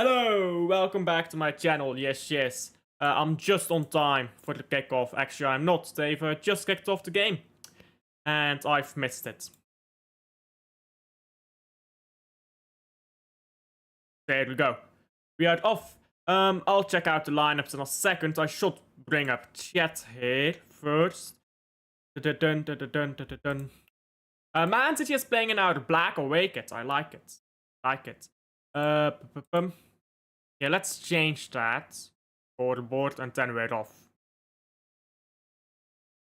Hello, welcome back to my channel. Yes. I'm just on time for the kickoff. Actually, I'm not. They've just kicked off the game. And I've missed it. There we go. We are off. I'll check out the lineups in a second. I should bring up chat here first. Man City is playing in our black away kit. I like it. Yeah, let's change that for the board and then we're off.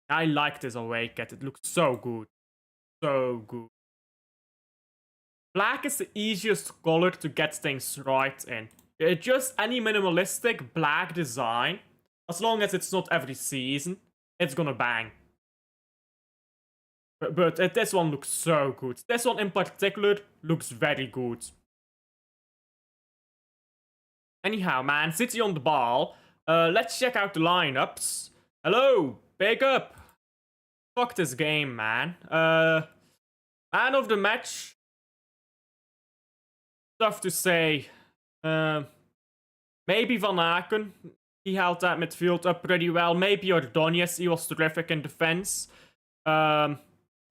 I like this away kit. It looks so good. So good. Black is the easiest color to get things right in. Just any minimalistic black design, as long as it's not every season, it's gonna bang. But this one looks so good. This one in particular looks very good. Anyhow, Man City on the ball. Let's check out the lineups. Hello, big up. Fuck this game, man. Man of the match. Tough to say. Maybe Van Aken. He held that midfield up pretty well. Maybe Ordonez. He was terrific in defense. But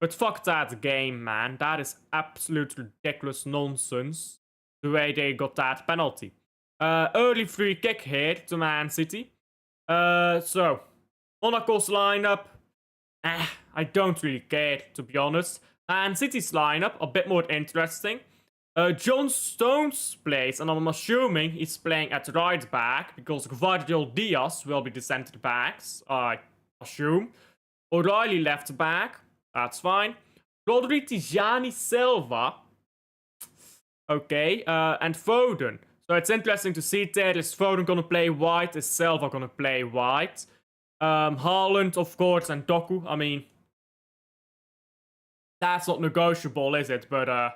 fuck that game, man. That is absolute ridiculous nonsense. The way they got that penalty. Early free kick here to Man City. So, Monaco's lineup. I don't really care, to be honest. Man City's lineup, a bit more interesting. John Stones plays, and I'm assuming he's playing at right back, because Gvardiol Diaz will be the centre backs, I assume. O'Reilly left back, that's fine. Rodri Tijani Silva. Okay, and Foden. So it's interesting to see there. Is Foden gonna play wide? Is Silva gonna play wide? Haaland, of course, and Doku. I mean, that's not negotiable, is it? But,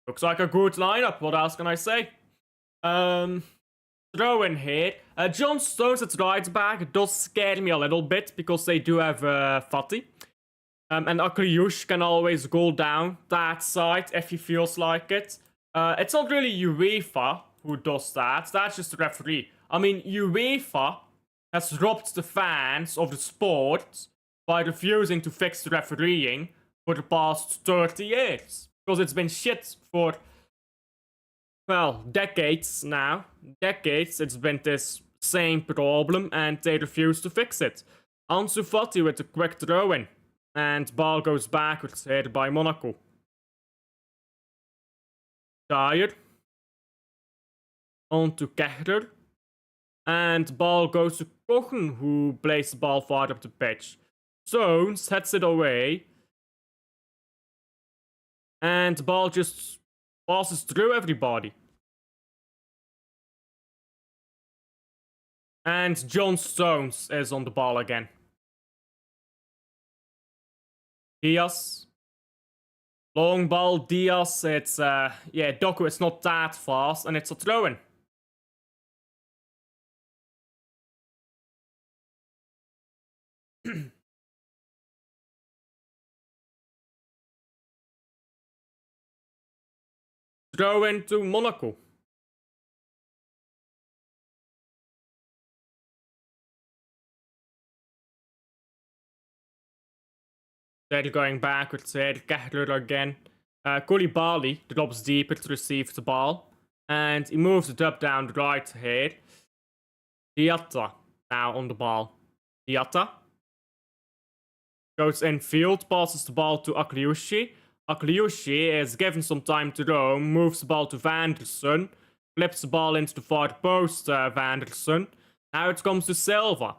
looks like a good lineup. What else can I say? Throw in here. John Stones at right back. It does scare me a little bit because they do have Fati. And Akriush can always go down that side if he feels like it. It's not really UEFA who does that. That's just the referee. I mean, UEFA has robbed the fans of the sport by refusing to fix the refereeing for the past 30 years. Because it's been shit for, well, decades now. Decades, it's been this same problem, and they refuse to fix it. Ansu Fati with a quick throw-in. And ball goes backwards here by Monaco. Dyer. On to Kehrer. And ball goes to Kochen, who plays the ball far up the pitch. Stones heads it away. And the ball just passes through everybody. And John Stones is on the ball again. Diaz. Long ball, Diaz. It's, yeah, Doku is not that fast, and it's a throw-in. Throw into Monaco. They're going backwards here. Kehrer again. Koulibaly drops deeper to receive the ball. And he moves it up down the right here. Diatta now on the ball. Diatta goes in field, passes the ball to Akliushi. Akliushi is given some time to roam, moves the ball to Vanderson, flips the ball into the far post, Vanderson. Now it comes to Silva.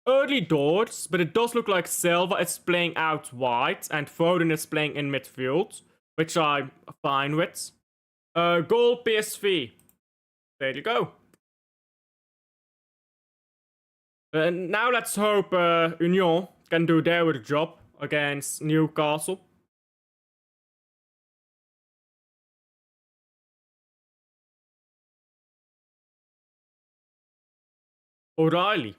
Early doors, but it does look like Silva is playing out wide and Foden is playing in midfield, which I'm fine with. Goal PSV. There you go. Now let's hope Union can do their job against Newcastle. O'Reilly.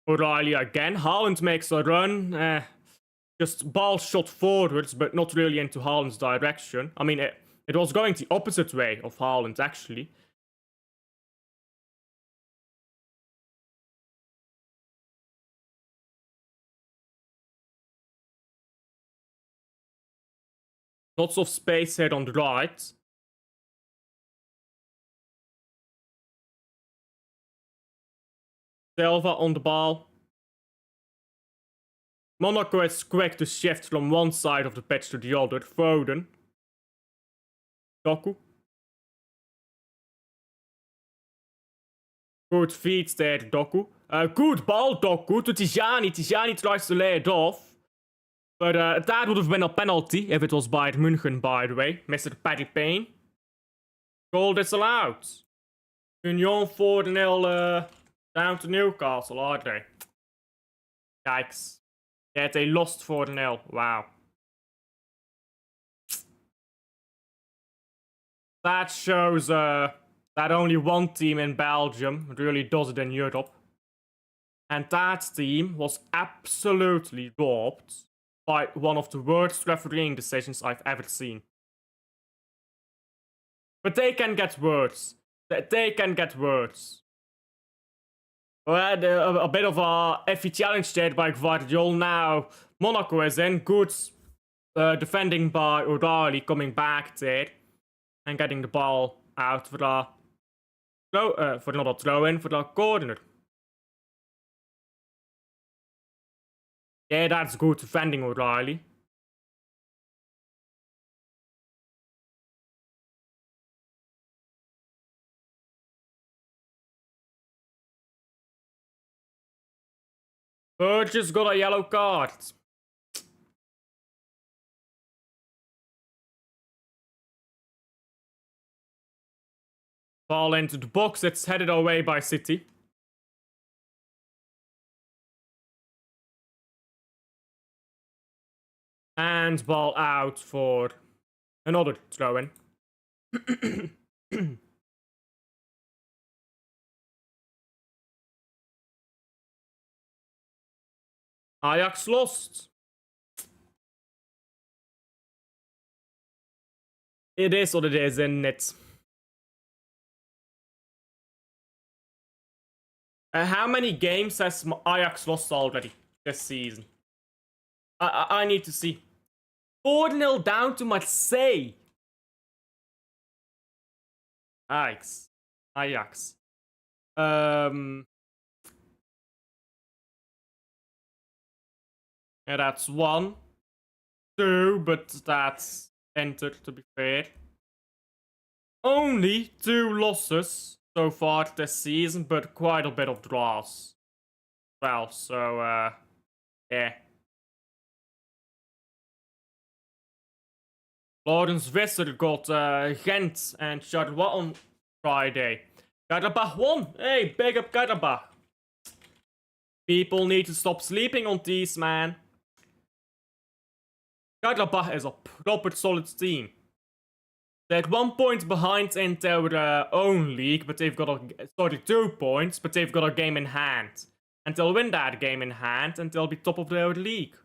O'Reilly again. Haaland makes a run. Just ball shot forwards, but not really into Haaland's direction. I mean, it was going the opposite way of Haaland, actually. Lots of space here on the right. Silva on the ball. Monaco is quick to shift from one side of the pitch to the other. Foden. Doku. Good feet there, Doku. Good ball, Doku, to Tijani. Tijani tries to lay it off. But that would have been a penalty if it was Bayern München, by the way. Mr. Paddy Payne. Goal disallowed. Union 4-0 down to Newcastle, are they? Yikes. Yeah, they lost 4-0. Wow. That shows that only one team in Belgium really does it in Europe. And that team was absolutely robbed by one of the worst refereeing decisions I've ever seen. But they can get worse. They can get worse. Well, a bit of a iffy challenge there by Guardiola now. Monaco is in. Good defending by O'Reilly, coming back there. And getting the ball out for a for not a throw-in, for a corner. Yeah, that's good defending, O'Reilly. Burgess got a yellow card. Ball into the box, it's headed away by City. And ball out for another throw-in. Ajax lost. It is what it is, isn't it? How many games has Ajax lost already this season? I need to see. 4-0 down to Marseille. Ajax. Yeah, that's 1. 2, but that's entered, to be fair. Only 2 losses so far this season, but quite a bit of draws. Well, so, yeah. Lawrence Visser got Gent and Charleroi on Friday. Karabach won! Hey, big up Karabach! People need to stop sleeping on these, man. Karabach is a proper solid team. They're 1 point behind in their own league, but they've got 2 points, but they've got a game in hand. And they'll win that game in hand, and they'll be top of their league.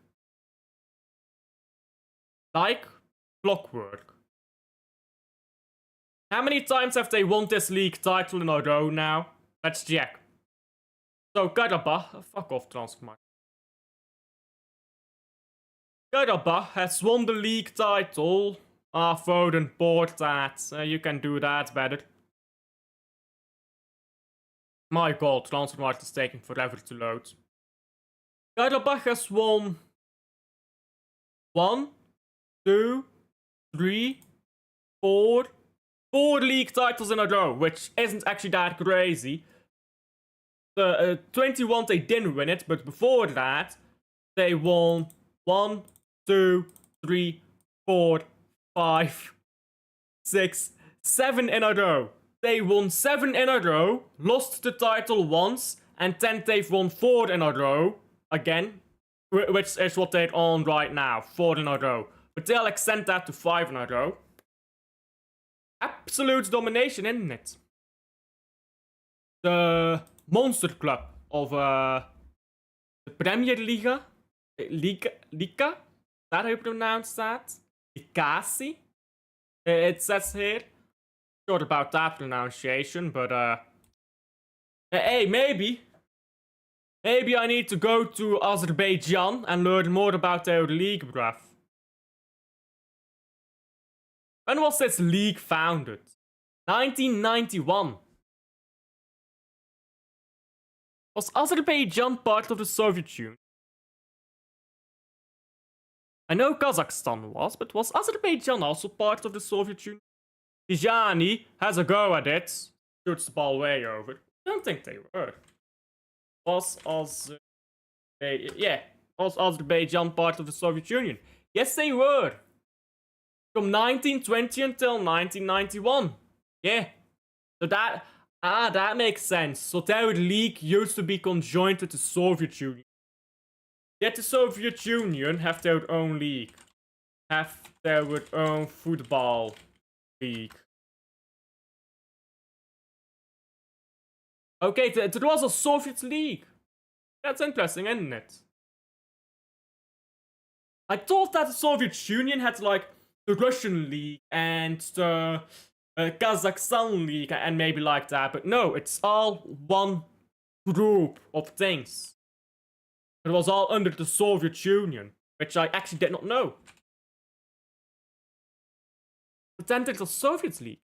Like clockwork. How many times have they won this league title in a row now? Let's check. So, Karabach, fuck off, Transfermarkt. Karabach has won the league title. Foden, board that. You can do that better. My god, Transfermarkt is taking forever to load. Karabach has won 1, 2, 3, 4 league titles in a row, which isn't actually that crazy. The 21 they didn't win it, but before that they won 1, 2, 3, 4, 5, 6, 7 in a row. They won 7 in a row, lost the title once, and then they've won 4 in a row again, which is what they're on right now, 4 in a row. But they'll extend that to 5 in a row. Absolute domination, isn't it? The monster club of the Premier Liga, is that how you pronounce that? Ikasi, it says here. Sure about that pronunciation, but hey, maybe I need to go to Azerbaijan and learn more about their league, bruv. When was this league founded? 1991. Was Azerbaijan part of the Soviet Union? I know Kazakhstan was, but was Azerbaijan also part of the Soviet Union? Tijani has a go at it. Shoots the ball way over. I don't think they were. Was Azerbaijan part of the Soviet Union? Yes, they were. From 1920 until 1991. Yeah. So that makes sense. So their league used to be conjoined with the Soviet Union. Yet the Soviet Union have their own league. Have their own football league. Okay, there was a Soviet league. That's interesting, isn't it? I thought that the Soviet Union had like the Russian league and the Kazakhstan league and maybe like that, but no, it's all one group of things. It was all under the Soviet Union, which I actually did not know. But then there's the Soviet League.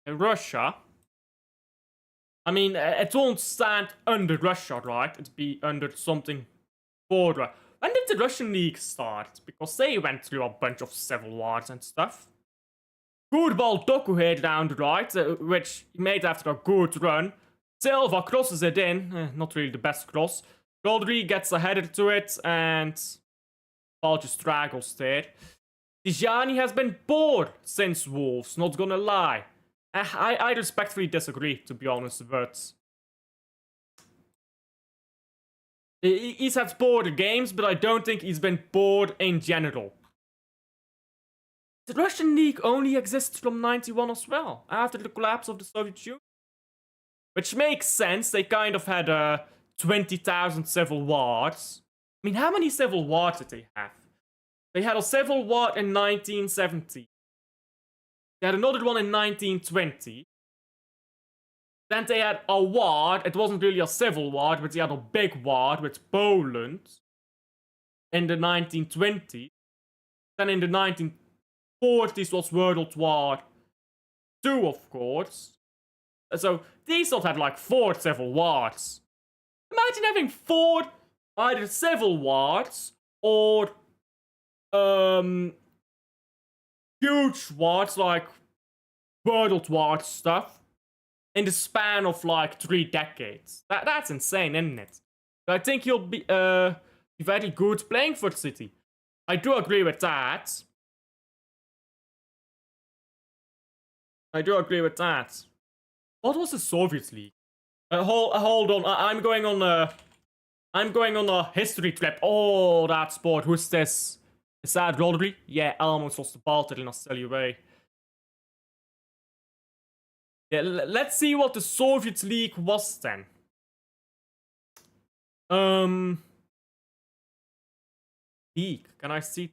In Russia, I mean, it won't stand under Russia, right? It'd be under something border. When did the Russian League start? Because they went through a bunch of civil wars and stuff. Goodball Doku here down the right, which he made after a good run. Silva crosses it in, not really the best cross. Rodri gets a header to it, and ball just straggles there. Tijani has been bored since Wolves, not gonna lie. I respectfully disagree, to be honest, but he's had bored games, but I don't think he's been bored in general. The Russian League only exists from 91 as well, after the collapse of the Soviet Union. Which makes sense, they kind of had 20,000 civil wars. I mean, how many civil wars did they have? They had a civil war in 1970. They had another one in 1920. Then they had a war, it wasn't really a civil war, but they had a big war with Poland in the 1920s. Then in the 1940s was World War II, of course. So these sort had like 4 civil wars. Imagine having 4 either civil wars or huge wars like World War stuff in the span of like 3 decades. That's insane, isn't it? I think you'll be very good playing for City. I do agree with that. What was the Soviet League? Hold on. I'm going on a history trip. Oh, that sport. Who's this? Is that Rodri? Yeah, almost lost the ball to the way. Yeah, let's see what the Soviet League was then. League. Can I see?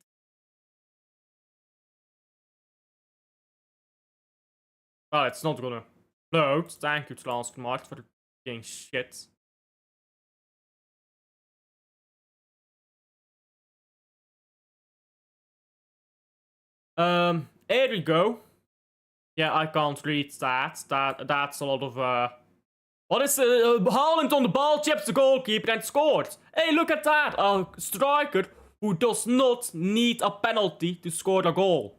Oh, it's not gonna load. Thank you, Transfermarkt, for being shit. Here we go. Yeah, I can't read that. That's a lot of what is Haaland on the ball, chips the goalkeeper and scores. Hey, look at that! A striker who does not need a penalty to score a goal.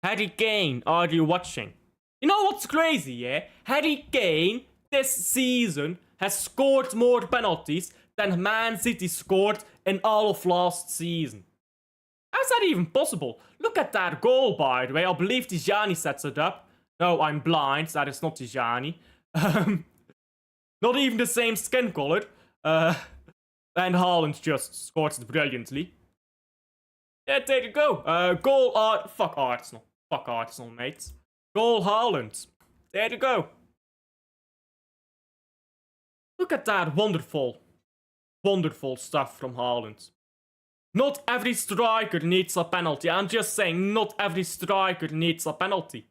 Harry Kane, are you watching? You know what's crazy, yeah? Harry Kane this season has scored more penalties than Man City scored in all of last season. How's that even possible? Look at that goal, by the way. I believe Tijani sets it up. No, I'm blind. That is not Tijani. Not even the same skin color. And Haaland just scores it brilliantly. Yeah, there you go. Goal fuck Arsenal. Fuck Arsenal, mate. Goal Haaland. There you go. Look at that wonderful, wonderful stuff from Haaland. Not every striker needs a penalty. I'm just saying, not every striker needs a penalty.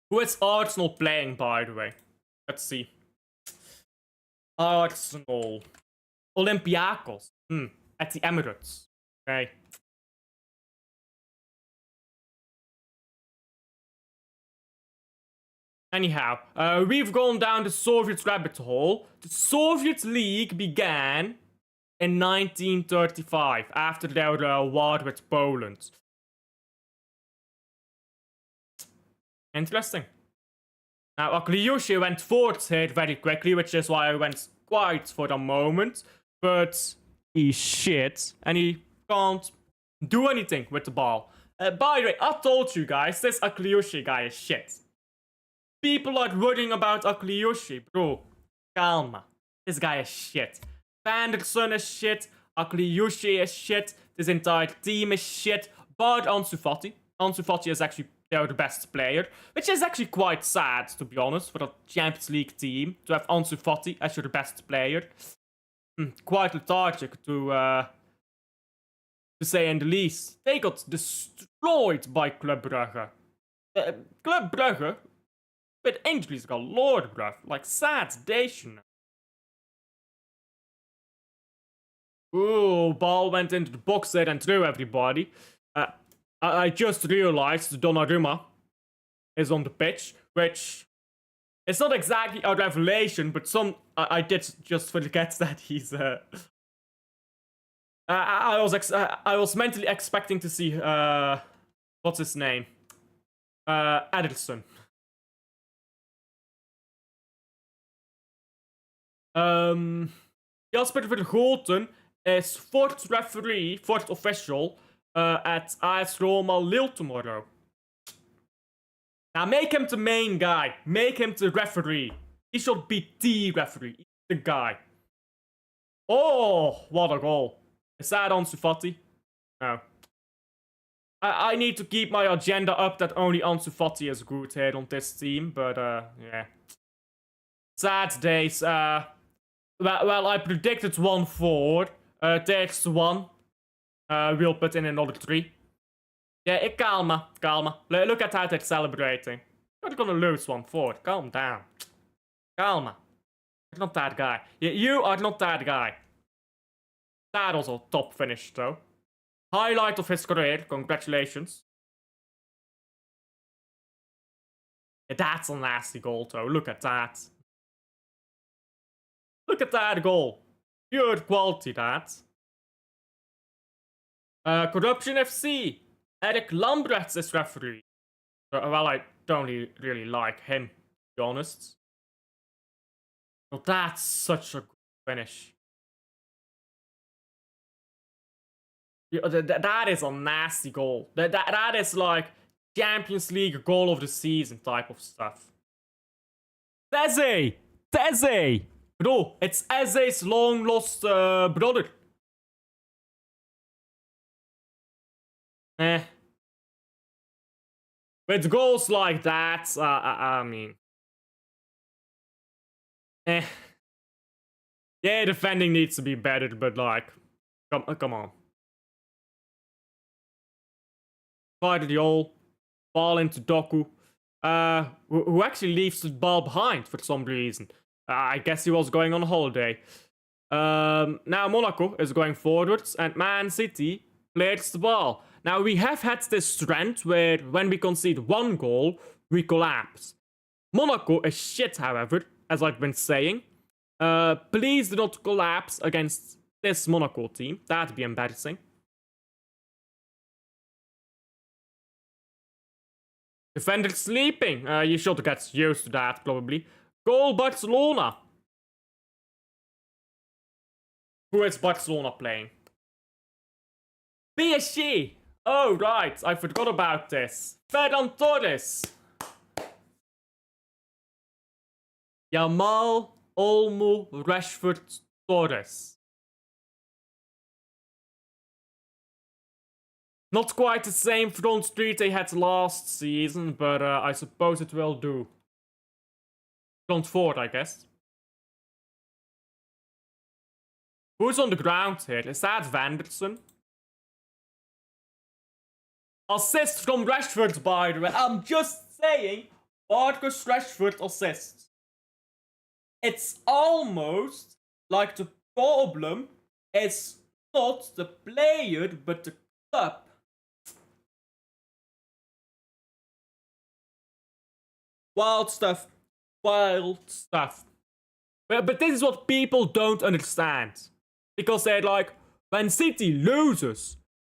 Who is Arsenal playing, by the way? Let's see. Arsenal. Olympiacos. At the Emirates. Okay. Anyhow, we've gone down the Soviet rabbit hole. The Soviet League began in 1935, after their war with Poland. Interesting. Now, Akliushi went fourth here very quickly, which is why I went quiet for a moment. But he's shit, and he can't do anything with the ball. By the way, I told you guys, this Akliushi guy is shit. People are worrying about Akliushi, bro. Calma. This guy is shit. Vanderson is shit. Akliushi is shit. This entire team is shit. But Ansu Fati. Ansu Fati is actually their best player. Which is actually quite sad, to be honest, for a Champions League team. To have Ansu Fati as your best player. Quite lethargic, to say in the least. They got destroyed by Club Brugge. Club Brugge? With injuries galore, bruv. Like, sad station. Ooh, ball went into the box there and through everybody. I just realized Donnarumma is on the pitch, which is not exactly a revelation, but I did just forget that he's I was mentally expecting to see what's his name? Ederson. Jasper Vergoten is fourth referee, fourth official at AS Roma Lille tomorrow. Now make him the main guy. Make him the referee. He should be the referee. He's the guy. Oh, what a goal. Is that Ansu Fati? No. I need to keep my agenda up that only Ansu Fati is good here on this team, but yeah. Sad days. Well, I predicted 1-4. There's 1. We'll put in another 3. Yeah, calma. Look at how they're celebrating. You're gonna lose 1-4. Calm down. Calma. You're not that guy. Yeah, you are not that guy. That was a top finish, though. Highlight of his career. Congratulations. Yeah, that's a nasty goal, though. Look at that. Look at that goal. Pure quality, that. Corruption FC. Eric Lambrechts is referee. Well, I don't really like him, to be honest. But that's such a good finish. Yeah, that is a nasty goal. That is like Champions League goal of the season type of stuff. Teze! Bro, it's Eze's long lost brother. With goals like that, I mean. Yeah, defending needs to be better, but like, come on. Guardiola, ball into Doku, who actually leaves the ball behind for some reason. I guess he was going on holiday. Now Monaco is going forwards, and Man City clears the ball. Now we have had this trend where when we concede 1 goal, we collapse. Monaco is shit, however, as I've been saying. Please do not collapse against this Monaco team. That'd be embarrassing. Defender sleeping. You should get used to that, probably. Goal Barcelona. Who is Barcelona playing? PSG. Oh, right. I forgot about this. Ferran Torres. Yamal, Olmo, Rashford, Torres. Not quite the same front street they had last season, but I suppose it will do. Front four, I guess. Who's on the ground here? Is that Vanderson? Assist from Rashford, by the way. I'm just saying, Marcus Rashford assists. It's almost like the problem is not the player, but the club. Wild stuff. Wild stuff. But this is what people don't understand. Because they're like, when City loses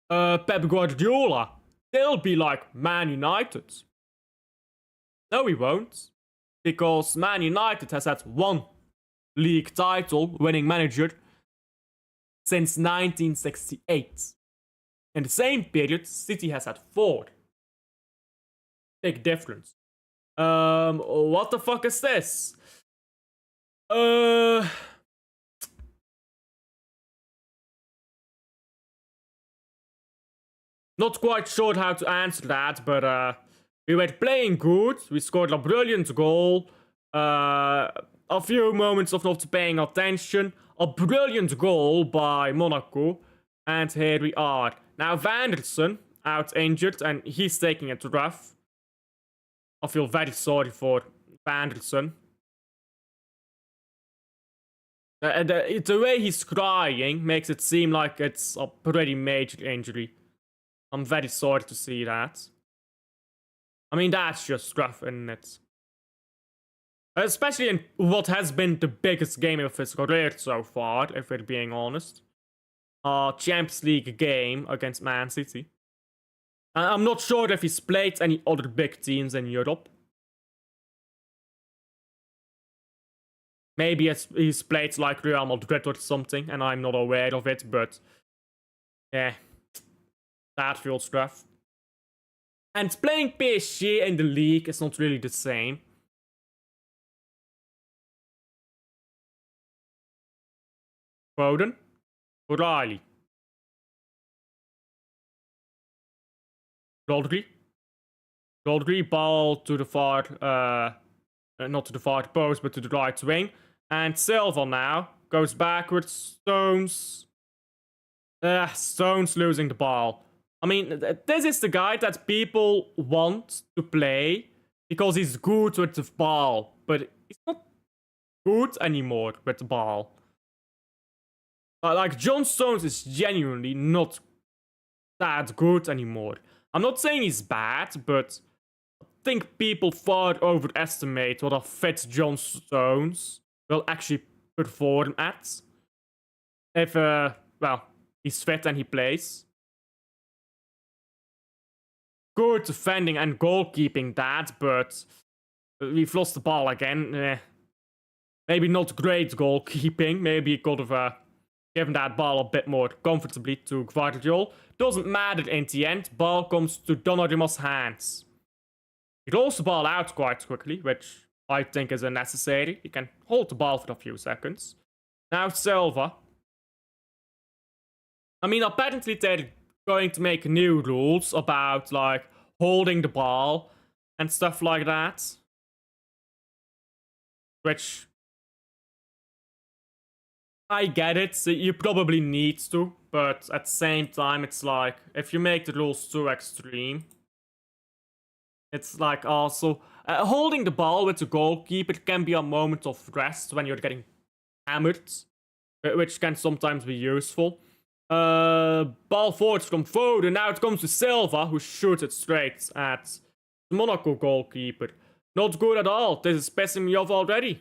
Pep Guardiola, they'll be like Man United. No, he won't. Because Man United has had one league title winning manager since 1968. In the same period, City has had 4. Big difference. What the fuck is this? Not quite sure how to answer that, but we were playing good. We scored a brilliant goal. A few moments of not paying attention. A brilliant goal by Monaco. And here we are. Now Vanderson, out injured, and he's taking it rough. I feel very sorry for Vanderson. The way he's crying makes it seem like it's a pretty major injury. I'm very sorry to see that. I mean, that's just rough, isn't it? Especially in what has been the biggest game of his career so far, if we're being honest. Champions League game against Man City. I'm not sure if he's played any other big teams in Europe. Maybe he's played like Real Madrid or something, and I'm not aware of it, but... yeah. That feels rough. And playing PSG in the league is not really the same. Foden. O'Reilly. Rodri. Rodri, ball to the far, not to the far post, but to the right wing. And Silva now goes backwards. Stones. Stones losing the ball. I mean, this is the guy that people want to play because he's good with the ball, but he's not good anymore with the ball. Like, John Stones is genuinely not that good anymore. I'm not saying he's bad, but I think people far overestimate what a fit John Stones will actually perform at. If, well, he's fit and he plays. Good defending and goalkeeping, that, but we've lost the ball again. Maybe not great goalkeeping. Maybe he could have given that ball a bit more comfortably to Guardiola. Doesn't matter in the end. Ball comes to Donnarumma's hands. He rolls the ball out quite quickly, which I think is unnecessary. He can hold the ball for a few seconds. Now Silva. I mean, apparently they're going to make new rules about, like, holding the ball and stuff like that. Which... I get it, so you probably need to, but at the same time, it's like, if you make the rules too extreme, it's like also... holding the ball with the goalkeeper can be a moment of rest when you're getting hammered, which can sometimes be useful. Ball forward from Foden. Now it comes to Silva, who shoots it straight at the Monaco goalkeeper. Not good at all. This is pissing me off already.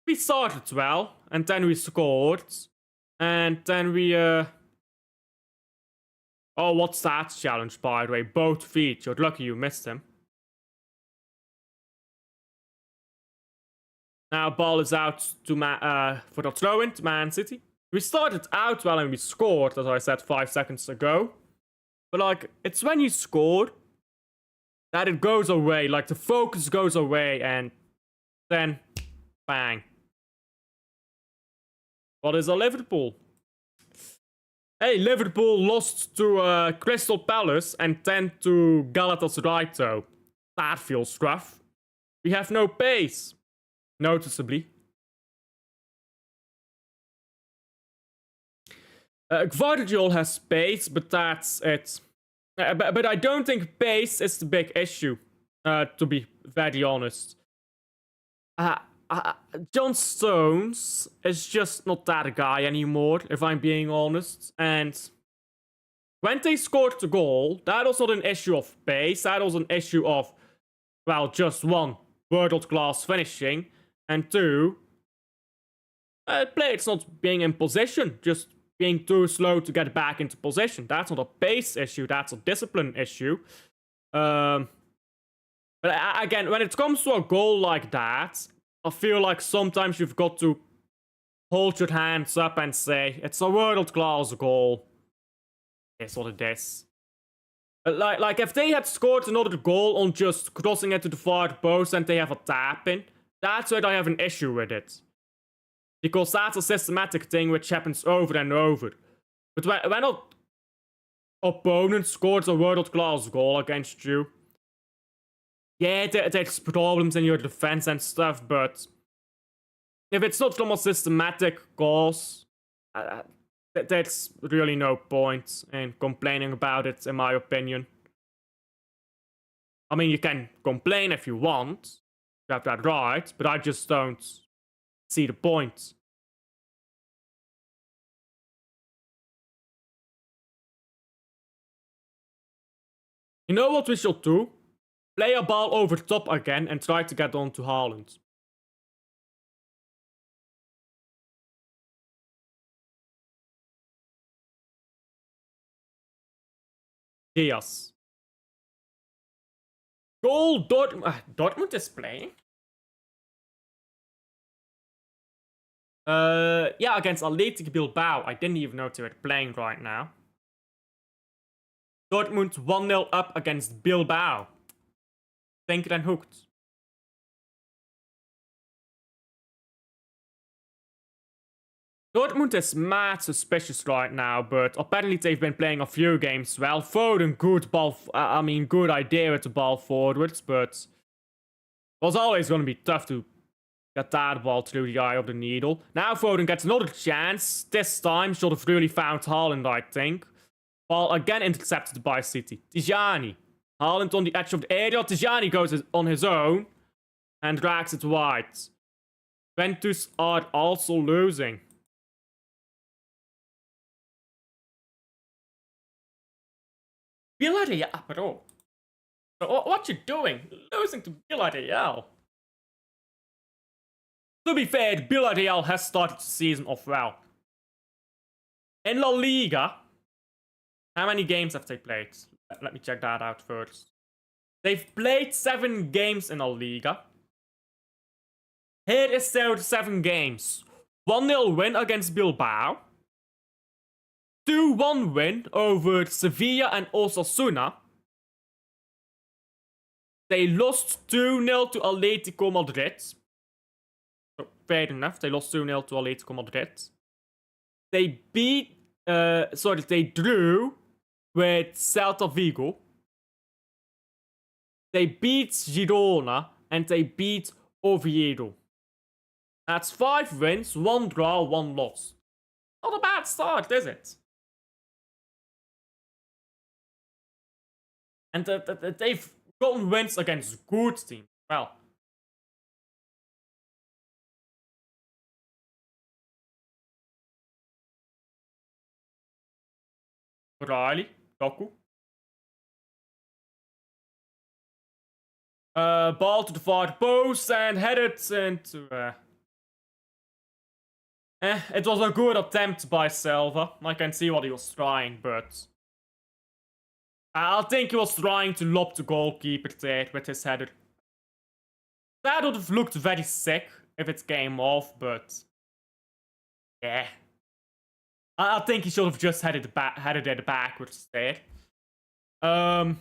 We started well, and then we scored. And then we, Oh, what's that challenge, by the way? Both feet. You're lucky you missed him. Now ball is out to for the throw-in to Man City. We started out well and we scored, as I said 5 seconds ago. But like, it's when you score that it goes away. Like, the focus goes away and then bang. What is a Liverpool? Hey, Liverpool lost to Crystal Palace and then to Galatasaray though. That feels rough. We have no pace. Noticeably. Guardiol has pace, but that's it. But I don't think pace is the big issue, to be very honest. John Stones is just not that guy anymore, if I'm being honest. And when they scored the goal, that was not an issue of pace. That was an issue of, well, just one, world-class finishing. And two, players not being in position, just being too slow to get back into position. That's not a pace issue, that's a discipline issue. But again, when it comes to a goal like that, I feel like sometimes you've got to hold your hands up and say, it's a world-class goal. It's what it is. Like, if they had scored another goal on just crossing it to the far post and they have a tap in, that's where I have an issue with it. Because that's a systematic thing which happens over and over. But when an opponent scores a world-class goal against you, yeah, there's problems in your defense and stuff, but if it's not from a systematic cause, there's really no point in complaining about it, in my opinion. I mean, you can complain if you want, you have that right, but I just don't see the point. You know what we should do? Play a ball over top again and try to get on to Haaland. Diaz. Goal Dortmund. Dortmund is playing. Yeah, against Athletic Bilbao. I didn't even know they were playing right now. Dortmund 1-0 up against Bilbao. Denker and hooked. Dortmund is mad suspicious right now, but apparently they've been playing a few games well. Foden, good idea with the ball forwards, but it was always going to be tough to get that ball through the eye of the needle. Now Foden gets another chance. This time should have really found Haaland, I think. Ball again intercepted by City. Tijani. Haaland on the edge of the area. Tijani goes on his own and drags it wide. Juventus are also losing. Villarreal, bro. What you doing? Losing to Villarreal. To be fair, Villarreal has started the season off well. In La Liga, how many games have they played? Let me check that out first. They've played 7 games in La Liga. Here is their 7 games. 1-0 win against Bilbao. 2-1 win over Sevilla and Osasuna. They lost 2-0 to Atletico Madrid. So, fair enough, they lost 2-0 to Atletico Madrid. They drew with Celta Vigo. They beat Girona and they beat Oviedo. That's 5 wins, 1 draw, 1 loss. Not a bad start, is it? And they've gotten wins against good teams. Well. Riley, Doku. Ball to the far post and headed into... it was a good attempt by Silva. I can see what he was trying, but... I think he was trying to lob the goalkeeper there with his header. That would have looked very sick if it came off, but... yeah. I think he should have just headed it backwards there. Can't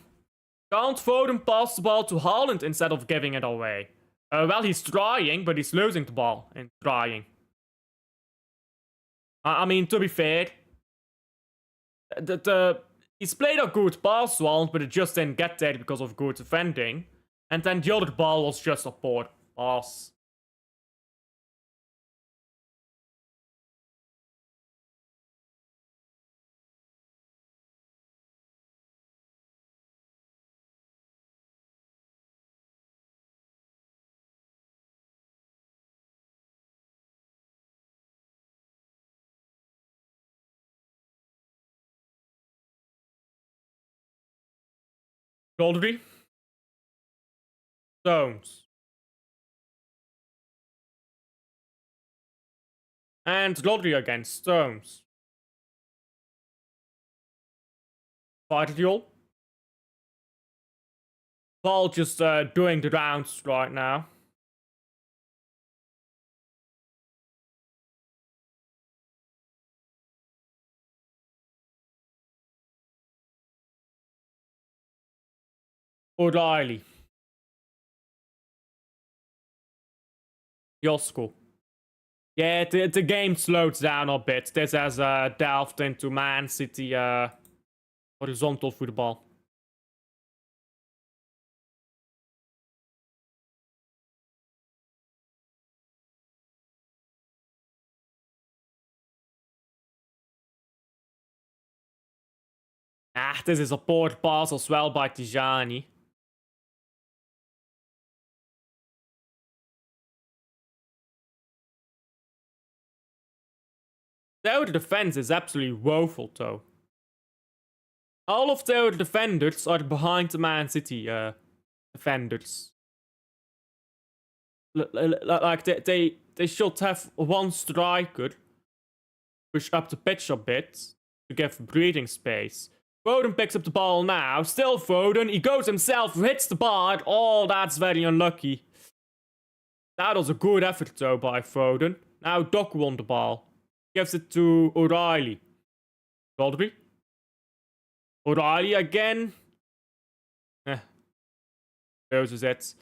Foden pass the ball to Haaland instead of giving it away? Well, he's trying, but he's losing the ball in trying. I mean, to be fair, he's played a good pass round, but it just didn't get there because of good defending. And then the other ball was just a poor pass. Goldry. Stones. And Goldry again. Stones. Vardiol. Ball just doing the rounds right now. O'Reilly. Josko. Yeah, the game slowed down a bit. This has delved into Man City horizontal football. This is a poor pass as well by Tijani. Their defense is absolutely woeful, though. All of their defenders are behind the Man City defenders. Like, they should have one striker push up the pitch a bit to give breathing space. Foden picks up the ball now. Still Foden. He goes himself, hits the bar. Oh, that's very unlucky. That was a good effort, though, by Foden. Now Doc won the ball. Gives it to O'Reilly. Goldby. O'Reilly again. Loses it.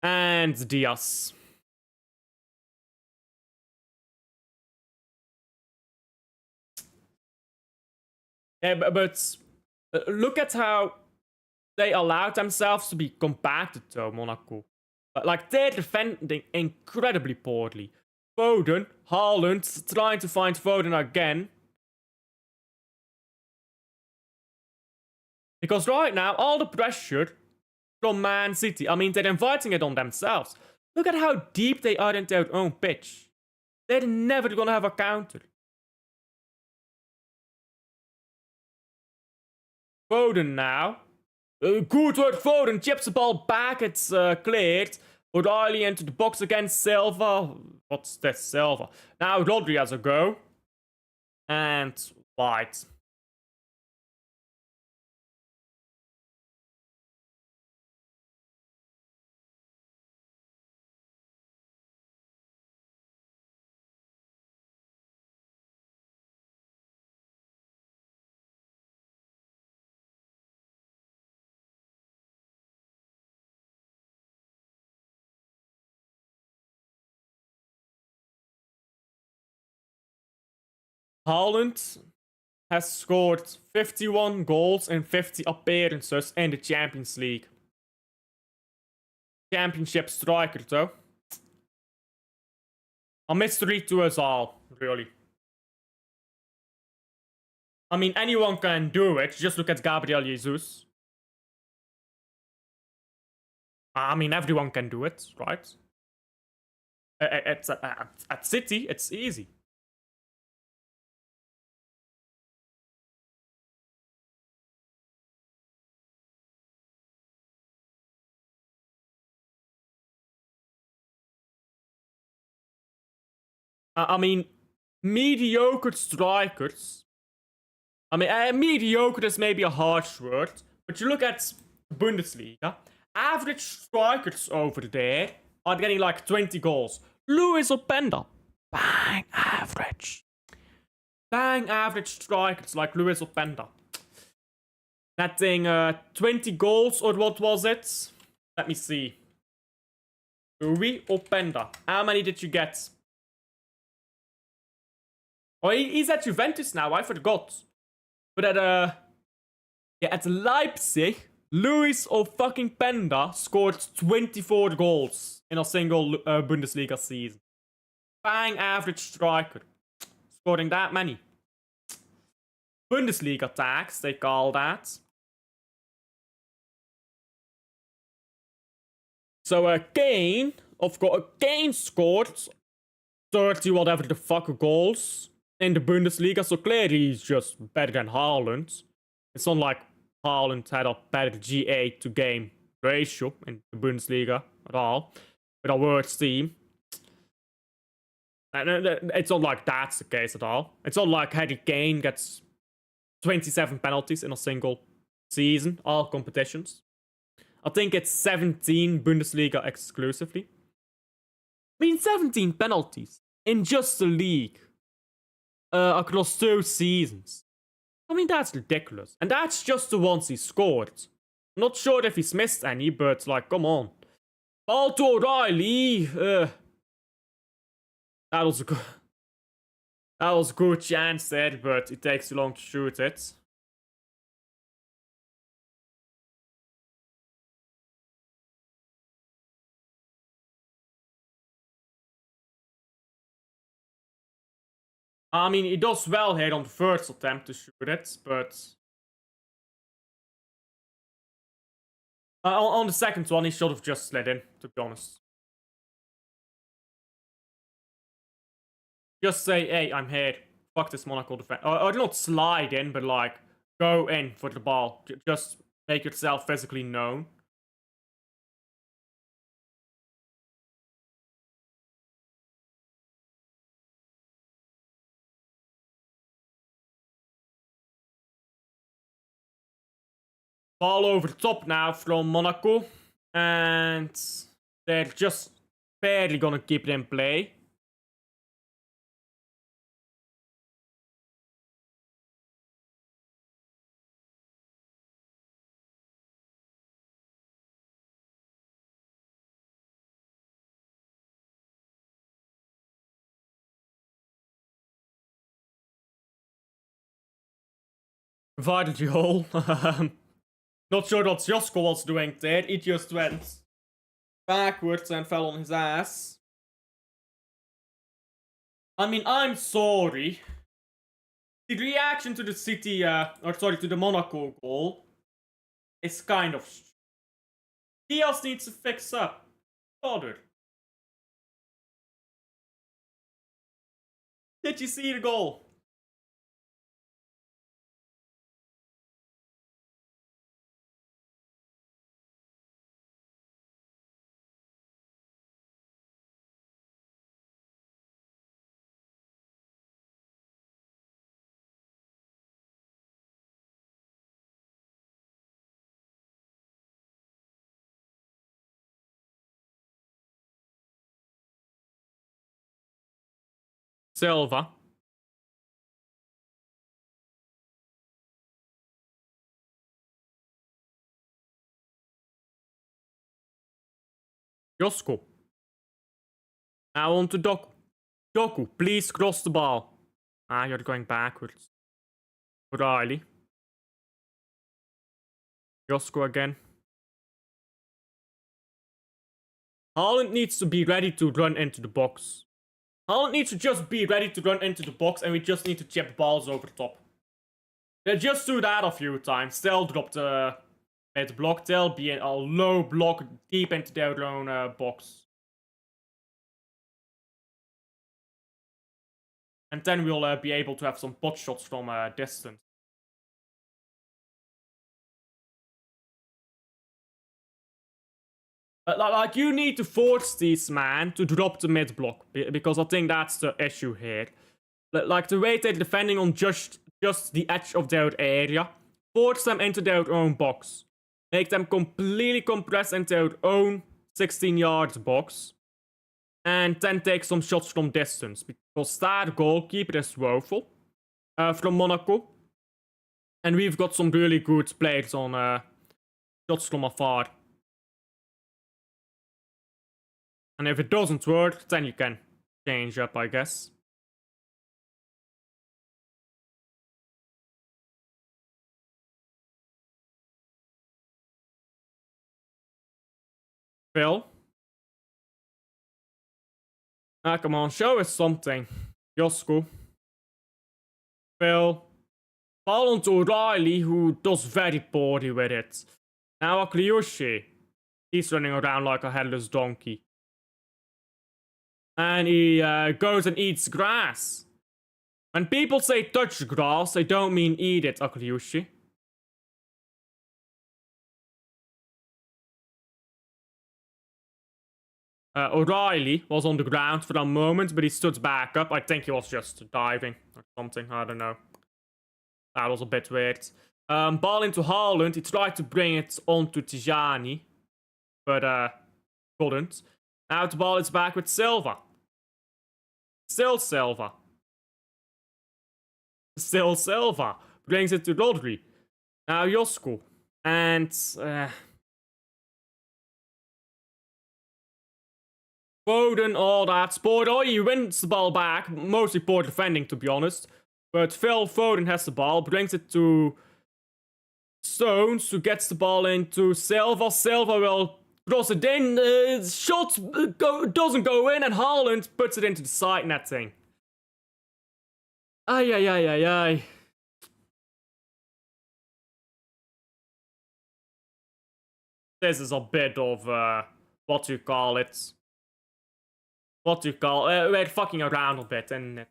And Diaz. Yeah, but look at how they allowed themselves to be compacted, though, Monaco. Like, they're defending incredibly poorly. Foden, Haaland, trying to find Foden again. Because right now, all the pressure from Man City, I mean, they're inviting it on themselves. Look at how deep they are in their own pitch. They're never gonna have a counter. Foden now. Good work, Foden. Chips the ball back. It's cleared. O'Reilly into the box against Silva. What's this, Silva? Now Rodri has a go. And White. Haaland has scored 51 goals in 50 appearances in the Champions League. Championship striker, though. A mystery to us all, really. I mean, anyone can do it. Just look at Gabriel Jesus. I mean, everyone can do it, right? At City, it's easy. I mean, mediocre strikers. I mean, mediocre is maybe a harsh word, but you look at Bundesliga, average strikers over there are getting like 20 goals. Luis Openda, bang average. Bang average strikers like Luis Openda. Netting 20 goals, or what was it? Let me see. Luis Openda, how many did you get? Oh, he's at Juventus now. I forgot. But at Leipzig, Luis fucking Penda scored 24 goals in a single Bundesliga season. Bang average striker. Scoring that many. Bundesliga tax, they call that. So Kane scored 30 whatever the fuck goals in the Bundesliga, so clearly he's just better than Haaland. It's not like Haaland had a better GA to game ratio in the Bundesliga at all, with a worse team. And it's not like that's the case at all. It's not like Harry Kane gets 27 penalties in a single season, all competitions. I think it's 17 Bundesliga exclusively. I mean, 17 penalties in just the league across 2 seasons. I mean, that's ridiculous. And that's just the ones he scored. Not sure if he's missed any, but like, come on. Ball to O'Reilly. That was a good chance there, but it takes too long to shoot it. I mean, he does well here on the first attempt to shoot it, but on the second one, he should have just slid in, to be honest. Just say, hey, I'm here. Fuck this Monaco defense. Or not slide in, but like, go in for the ball. Just make yourself physically known. Ball over the top now from Monaco. And they're just barely gonna keep it in play. Provided the hole. Not sure what Josko was doing there. He just went backwards and fell on his ass. I mean, I'm sorry. The reaction to the City, to the Monaco goal is kind of. Diaz needs to fix up. Brother. Did you see the goal? Silva. Josko. Now on to Doku. Doku, please cross the ball. Ah, you're going backwards. Riley. Josko again. Haaland needs to be ready to run into the box. Haaland needs to just be ready to run into the box, and we just need to chip balls over the top. They just do that a few times. They'll drop the mid block. They'll be in a low block deep into their own box. And then we'll be able to have some pot shots from distance. Like, you need to force these man to drop the mid block, because I think that's the issue here. Like, the way they're defending on just the edge of their area, force them into their own box. Make them completely compress into their own 16-yard box. And then take some shots from distance, because that goalkeeper is woeful from Monaco. And we've got some really good players on shots from afar. And if it doesn't work, then you can change up, I guess. Phil. Ah, come on, show us something. Josku. Phil. Fall onto O'Reilly, who does very poorly with it. Now Akliushi. He's running around like a headless donkey. And he goes and eats grass. When people say touch grass, they don't mean eat it, Akliushi. O'Reilly was on the ground for a moment, but he stood back up. I think he was just diving or something. I don't know. That was a bit weird. Ball into Haaland. He tried to bring it onto Tijani, but couldn't. Now the ball is back with Silva. Still Silva. Still Silva. Brings it to Rodri. Now Josko. And Foden, all that. Sport. He wins the ball back. Mostly poor defending, to be honest. But Phil Foden has the ball. Brings it to Stones, who gets the ball into Silva. Silva will cross it in. Shot doesn't go in, and Haaland puts it into the side netting. Ay, ay, ay, ay, ay. This is a bit of, what you call it. What you call we're fucking around a bit, and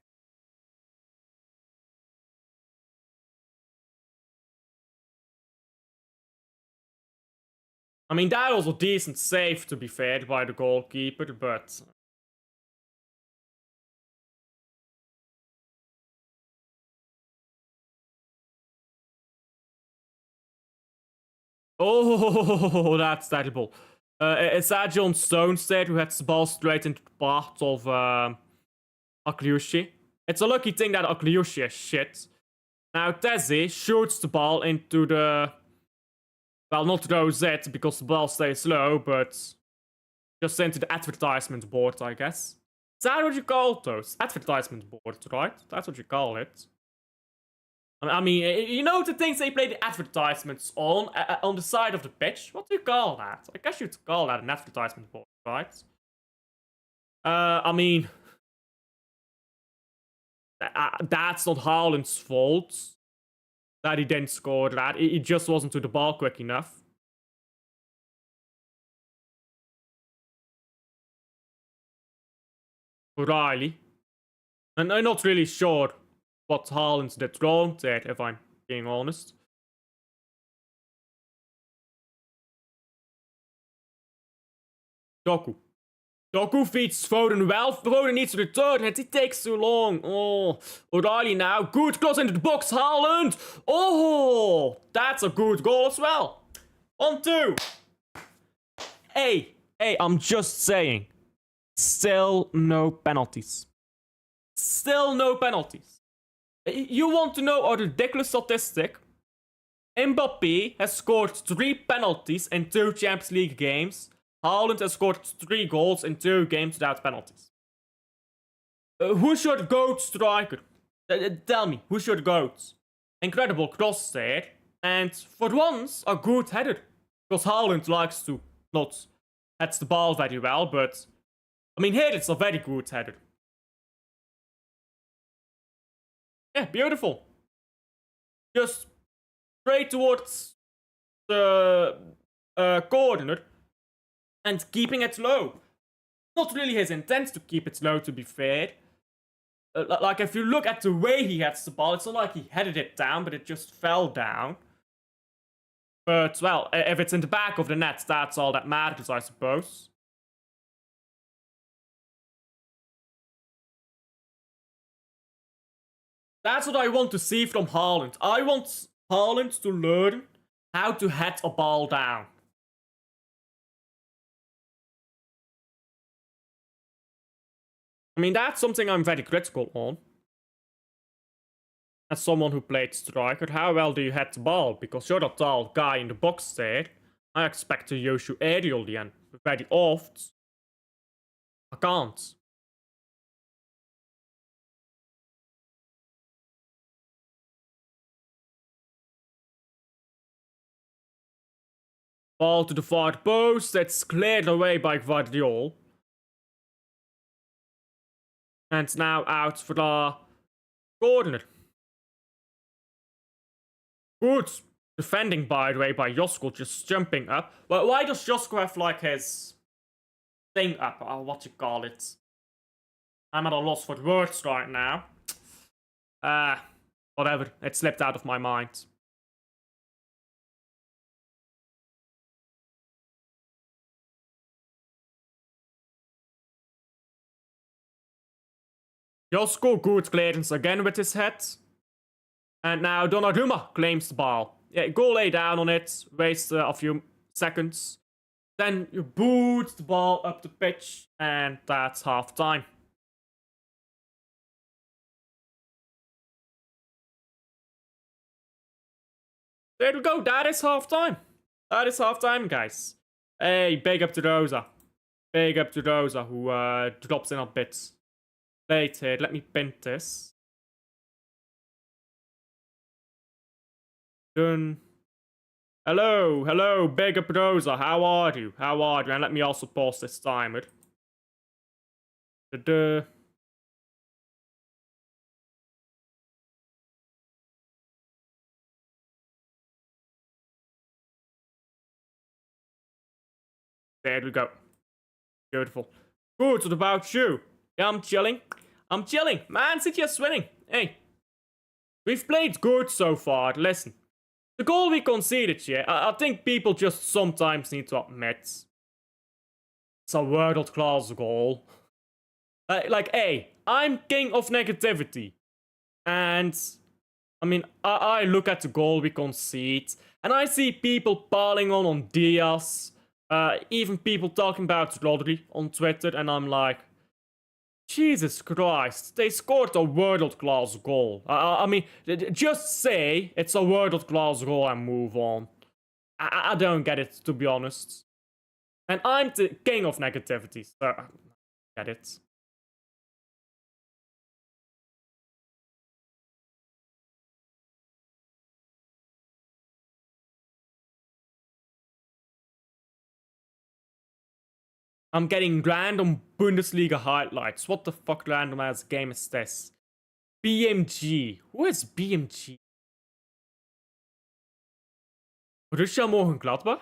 I mean, that was a decent save, to be fair, by the goalkeeper, but oh, that's terrible. It's Agile and Stones there who heads the ball straight into the path of Akliushi. It's a lucky thing that Akliushi is shit. Now Tezzy shoots the ball into the... Well, not rosette, because the ball stays low, but just into the advertisement board, I guess. Is that what you call those? Advertisement boards, right? That's what you call it. I mean, you know the things they play the advertisements on the side of the pitch? What do you call that? I guess you'd call that an advertisement board, right? I mean... That's not Haaland's fault that he didn't score that. He just wasn't to the ball quick enough. O'Reilly. And I'm not really sure what Haaland did wrong there, if I'm being honest. Doku. Doku feeds Foden well. Foden needs to return and it takes too long. Oh, O'Reilly now. Good cross into the box. Haaland. Oh, that's a good goal as well. 1-2. Hey, I'm just saying. Still no penalties. Still no penalties. You want to know a ridiculous statistic? Mbappé has scored 3 penalties in 2 Champions League games. Haaland has scored 3 goals in 2 games without penalties. Who's your GOAT striker? Tell me, who's your GOAT? Incredible cross there. And for once, a good header. Because Haaland likes to not head the ball very well, but... I mean, here it's a very good header. Yeah, beautiful. Just straight towards the corner. And keeping it low. Not really his intent to keep it low, to be fair. Like, if you look at the way he heads the ball, it's not like he headed it down, but it just fell down. But, well, if it's in the back of the net, that's all that matters, I suppose. That's what I want to see from Haaland. I want Haaland to learn how to head a ball down. I mean, that's something I'm very critical on. As someone who played striker, how well do you head the ball? Because you're a tall guy in the box there. I expect to use you aerially, and very often I can't. Ball to the far post. It's cleared away by Guardiol. And now out for the corner. Good defending, by the way, by Josko, just jumping up. Well, why does Josko have, like, his thing up? What you call it? I'm at a loss for words right now. Whatever. It slipped out of my mind. Josko, good clearance again with his head. And now Donnarumma claims the ball. Yeah, go lay down on it, waste a few seconds. Then you boot the ball up the pitch, and that's half time. There we go, that is half time. That is half time, guys. Hey, big up to Rosa. Big up to Rosa, who drops in a bit late here. Let me pin this. Done. Hello, hello, big up Rosa. How are you? How are you? And let me also pause this timer. There we go. Beautiful. Good, what about you? Yeah, I'm chilling. I'm chilling. Man City is winning. Hey. We've played good so far. Listen. The goal we conceded here, I think people just sometimes need to admit. It's a world-class goal. Like, hey, I'm king of negativity. And, I mean, I look at the goal we concede, and I see people piling on Diaz. Even people talking about Rodri on Twitter, and I'm like, Jesus Christ, they scored a world-class goal. I mean, just say it's a world-class goal and move on. I don't get it, to be honest. And I'm the king of negativity, so I get it. I'm getting random Bundesliga highlights. What the fuck random ass game is this? BMG. Who is BMG? Borussia Mönchengladbach?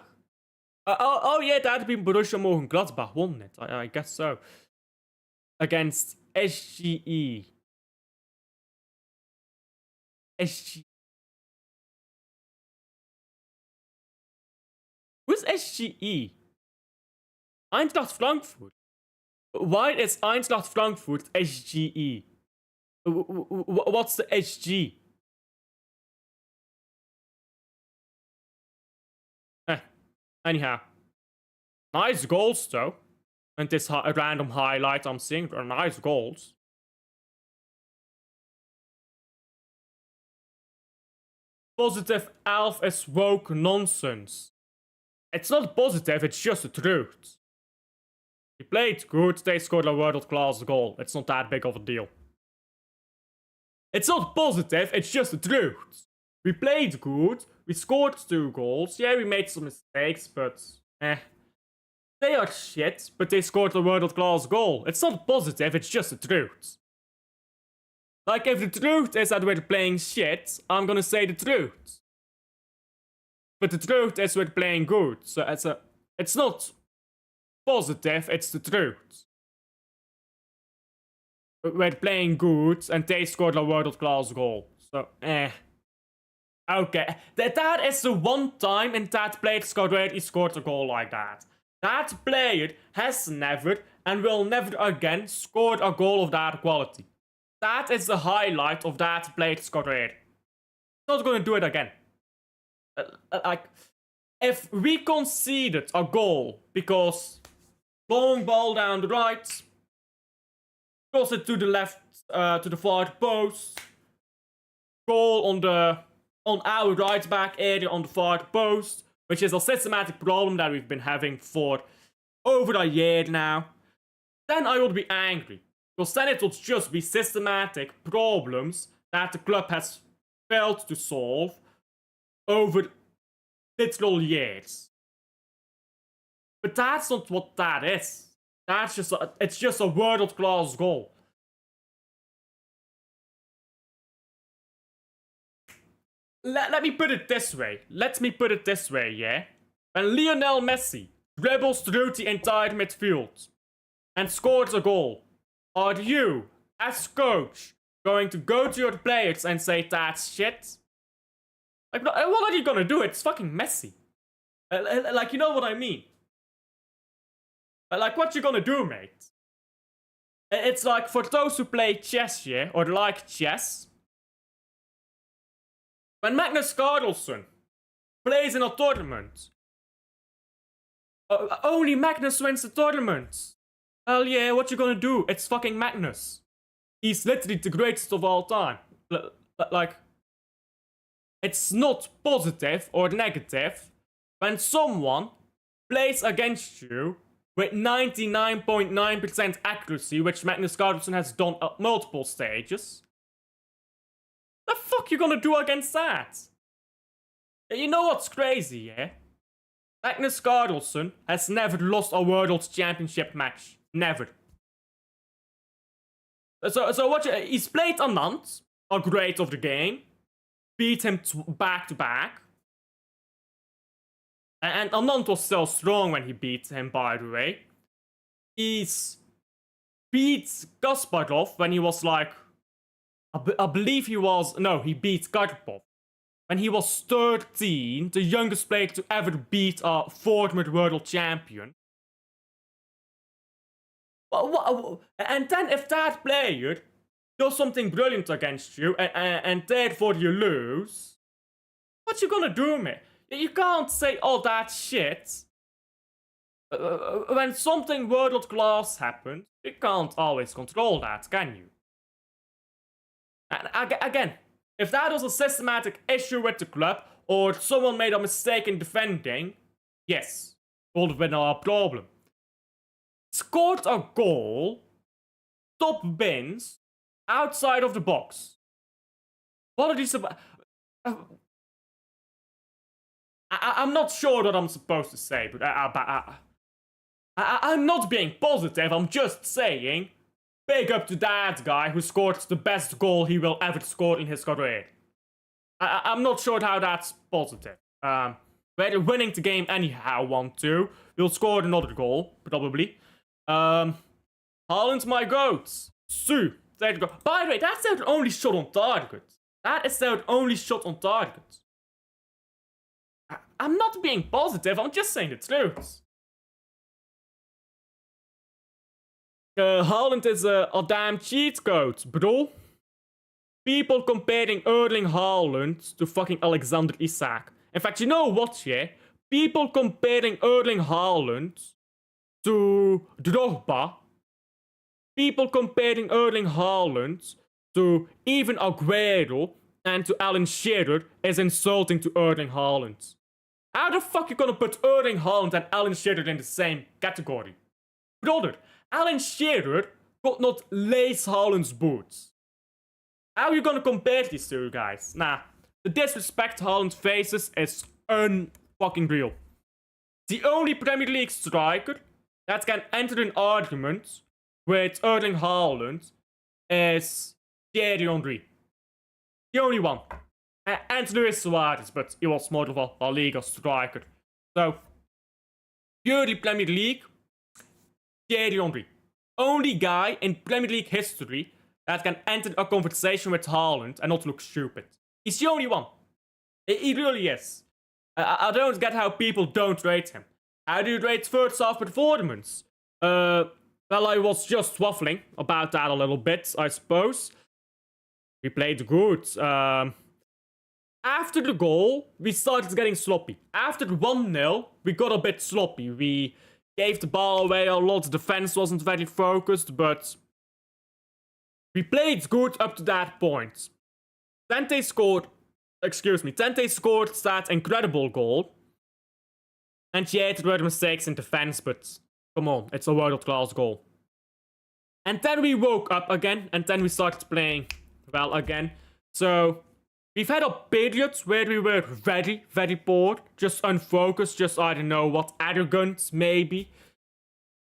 Oh yeah, that'd be Borussia Mönchengladbach, wouldn't it? I guess so. Against SGE. SG. Who's SGE? Eintracht Frankfurt. Why is Eintracht Frankfurt SGE? What's the SG? Anyhow. Nice goals, though. And this random highlight I'm seeing are nice goals. Positive Alf is woke nonsense. It's not positive, it's just the truth. He played good, they scored a world-class goal. It's not that big of a deal. It's not positive, it's just the truth. We played good, we scored 2 goals. Yeah, we made some mistakes, but they are shit, but they scored a world-class goal. It's not positive, it's just the truth. Like, if the truth is that we're playing shit, I'm gonna say the truth. But the truth is we're playing good, so it's not positive, it's the truth. We're playing good, and they scored a world-class goal. So, Okay, that is the one time in that player's career he scored a goal like that. That player has never, and will never again, scored a goal of that quality. That is the highlight of that player's career. Not gonna do it again. Like, if we conceded a goal because long ball down the right, cross it to the left, to the far post, goal on our right back area on the far post, which is a systematic problem that we've been having for over a year now, then I would be angry. Because then it would just be systematic problems that the club has failed to solve over literal years. But that's not what that is. It's just a world-class goal. Let me put it this way. Yeah? When Lionel Messi dribbles through the entire midfield and scores a goal, are you, as coach, going to go to your players and say that's shit? Like, what are you gonna do? It's fucking Messi. Like, you know what I mean? Like, what you gonna do, mate? It's like, for those who play chess, yeah, or like chess, when Magnus Carlsen plays in a tournament, only Magnus wins the tournament. Hell yeah, what you gonna do? It's fucking Magnus. He's literally the greatest of all time. Like, it's not positive or negative when someone plays against you with 99.9% accuracy, which Magnus Carlsen has done at multiple stages. The fuck you gonna do against that? You know what's crazy, yeah? Magnus Carlsen has never lost a World Championship match. Never. So what he's played Anand, a great of the game, beat him back to back. And Anand was still strong when he beat him, by the way. He's beat Kasparov when he was like, I believe he was, no, he beat Karpov when he was 13, the youngest player to ever beat a former world champion. And then if that player does something brilliant against you and therefore you lose, what you gonna do, mate? You can't say all that shit. When something world class happens, you can't always control that, can you? And again, if that was a systematic issue with the club, or someone made a mistake in defending, yes, would have been our problem. Scored a goal, top bins, outside of the box. What are these about? I'm not sure what I'm supposed to say, but I'm not being positive, I'm just saying, big up to that guy who scored the best goal he will ever score in his career. I'm not sure how that's positive. We're winning the game anyhow, 1-2. We'll score another goal, probably. Haaland's my goat. Su. There you go. By the way, that's their only shot on target. That is their only shot on target. I'm not being positive, I'm just saying the truth. Haaland is a damn cheat code, bro. People comparing Erling Haaland to fucking Alexander Isak. In fact, you know what, yeah? People comparing Erling Haaland to Drogba. People comparing Erling Haaland to even Aguero and to Alan Shearer is insulting to Erling Haaland. How the fuck you gonna put Erling Haaland and Alan Shearer in the same category? Brother, Alan Shearer could not lace Haaland's boots. How are you gonna compare these two guys? Nah, the disrespect Haaland faces is unfucking real. The only Premier League striker that can enter an argument with Erling Haaland is Thierry Henry. The only one. And Luis Suarez, but he was more of a La Liga striker. So, purely Premier League, Thierry Henry. Only guy in Premier League history that can enter a conversation with Haaland and not look stupid. He's the only one. He really is. I don't get how people don't rate him. How do you rate first half performance? Well, I was just waffling about that a little bit, I suppose. We played good. After the goal, we started getting sloppy. After 1-0, we got a bit sloppy. We gave the ball away a lot. The defense wasn't very focused, but we played good up to that point. Tente scored that incredible goal. And yeah, there were mistakes in defense, but come on, it's a world-class goal. And then we woke up again, and then we started playing well again. So We've had a period where we were very, very poor, just unfocused, just, I don't know what, arrogant, maybe.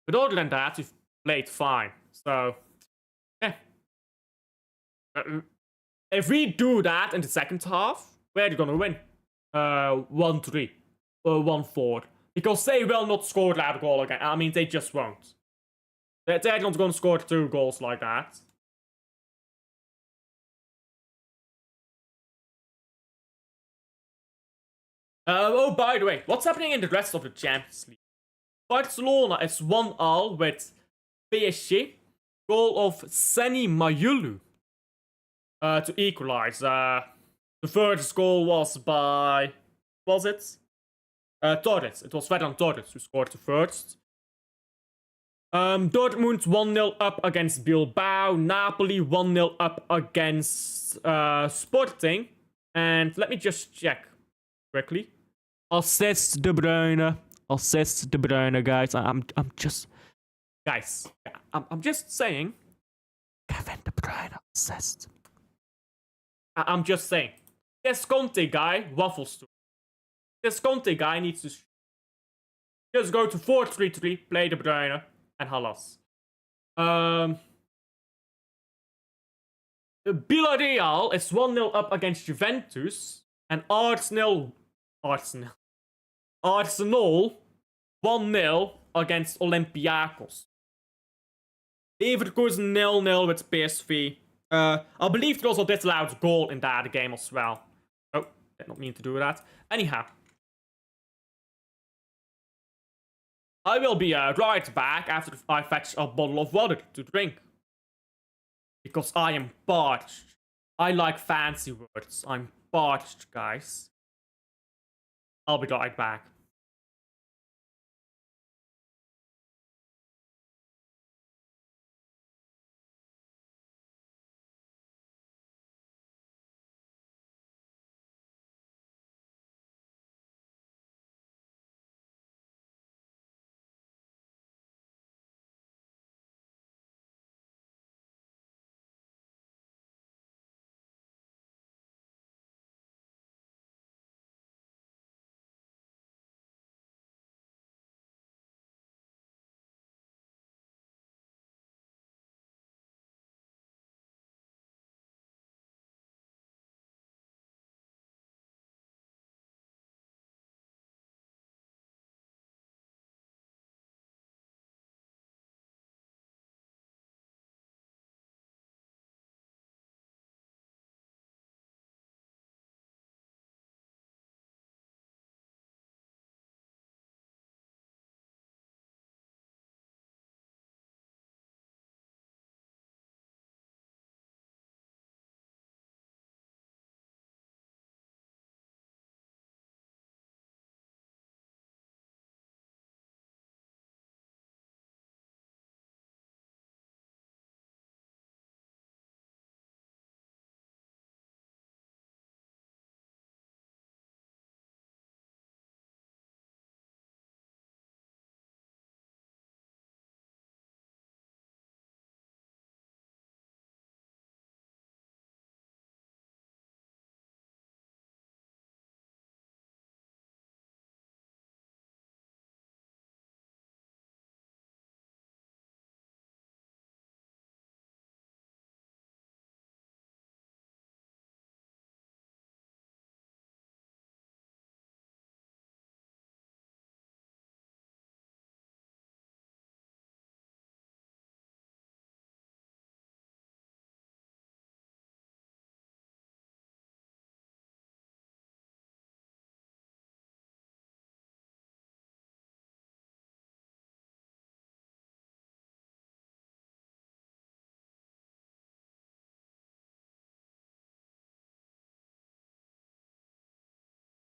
But other than that, we've played fine. So, yeah. If we do that in the second half, we're gonna win. 1-3 or 1-4. Because they will not score that goal again. I mean, they just won't. They're not gonna score 2 goals like that. Oh, by the way, what's happening in the rest of the Champions League? Barcelona is 1-0 with PSG. Goal of Seni Mayulu to equalize. The first goal was by... was it? Torres. It was Ferran Torres who scored the first. Dortmund 1-0 up against Bilbao. Napoli 1-0 up against Sporting. And let me just check quickly. Assist De Bruyne. Assist De Bruyne, guys. I'm just... Guys, I'm just saying. Kevin De Bruyne assist. I'm just saying. This Conte guy waffles too. This Conte guy needs to just go to 4-3-3, play De Bruyne, and halas. Villarreal is 1-0 up against Juventus, and Arsenal 1-0 against Olympiacos. Leverkusen 0-0 with PSV. I believe there was a disallowed goal in that game as well. Oh, did not mean to do that. Anyhow. I will be right back after I fetch a bottle of water to drink. Because I am parched. I like fancy words. I'm parched, guys. I'll be right back.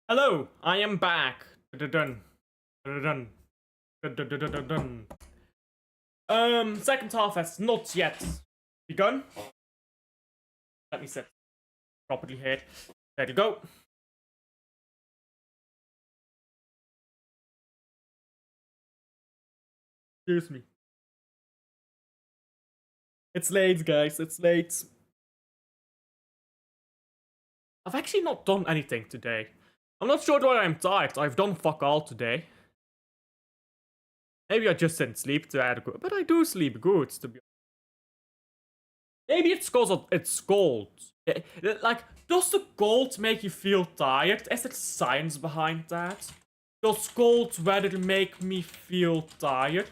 Hello, I am back. Second half has not yet begun. Let me set properly here. There you go. Excuse me. It's late, guys. It's late. I've actually not done anything today. I'm not sure why I'm tired. I've done fuck all today. Maybe I just didn't sleep too adequate, but I do sleep good, to be honest. Maybe it's because it's cold. Like, does the cold make you feel tired? Is there science behind that? Does cold weather make me feel tired?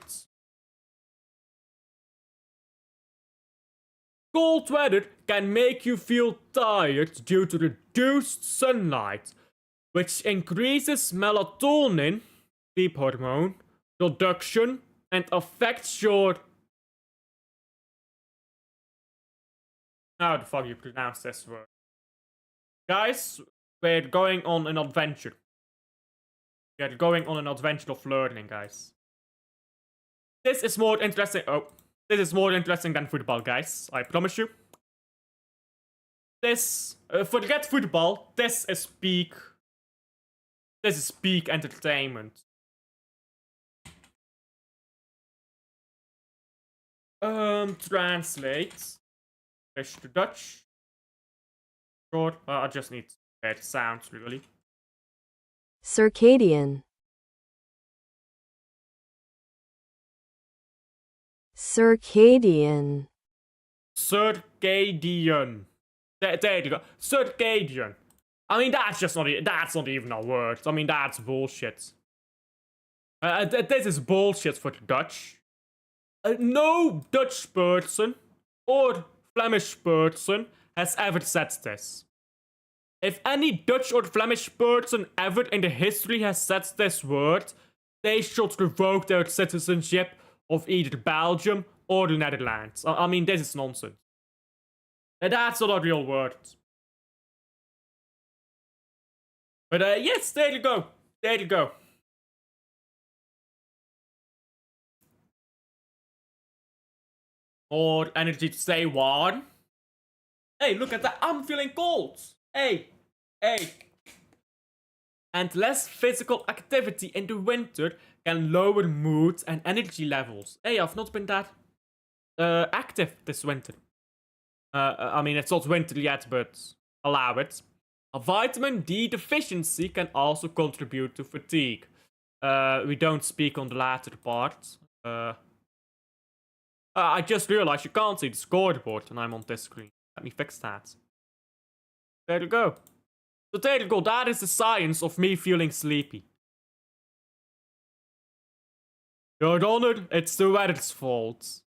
Cold weather can make you feel tired due to reduced sunlight, which increases melatonin, sleep hormone, production, and affects your... How the fuck you pronounce this word? Guys, we're going on an adventure. We're going on an adventure of learning, guys. This is more interesting. Oh, this is more interesting than football, guys. I promise you. This, forget football. This is peak. This is peak entertainment. Translate. Fish to Dutch. Sure, I just need better sounds, really. Circadian. Circadian. Circadian. There you go. Circadian. I mean, that's not even a word. I mean, that's bullshit. This is bullshit for the Dutch. No Dutch person or Flemish person has ever said this. If any Dutch or Flemish person ever in the history has said this word, they should revoke their citizenship of either Belgium or the Netherlands. I mean, this is nonsense. That's not a real word. But yes, there you go. There you go. More energy to stay warm. Hey, look at that. I'm feeling cold. Hey. And less physical activity in the winter can lower mood and energy levels. Hey, I've not been that active this winter. I mean, it's not winter yet, but allow it. A vitamin D deficiency can also contribute to fatigue. We don't speak on the latter part. I just realized you can't see the scoreboard when I'm on this screen. Let me fix that. There you go. So there you go. That is the science of me feeling sleepy. Your Honor, it's the weather's fault.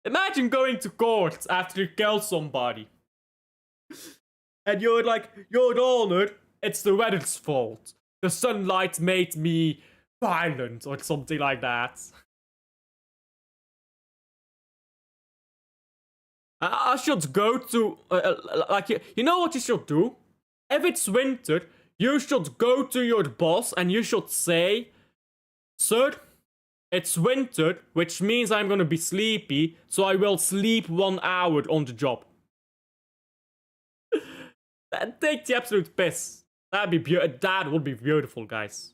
Imagine going to court after you kill somebody. And you're like, Your Honor, it's the weather's fault. The sunlight made me violent or something like that. I should go to, like, you know what you should do? If it's winter, you should go to your boss and you should say, Sir, it's winter, which means I'm gonna be sleepy, so I will sleep 1 hour on the job. Take the absolute piss. That would be beautiful, guys.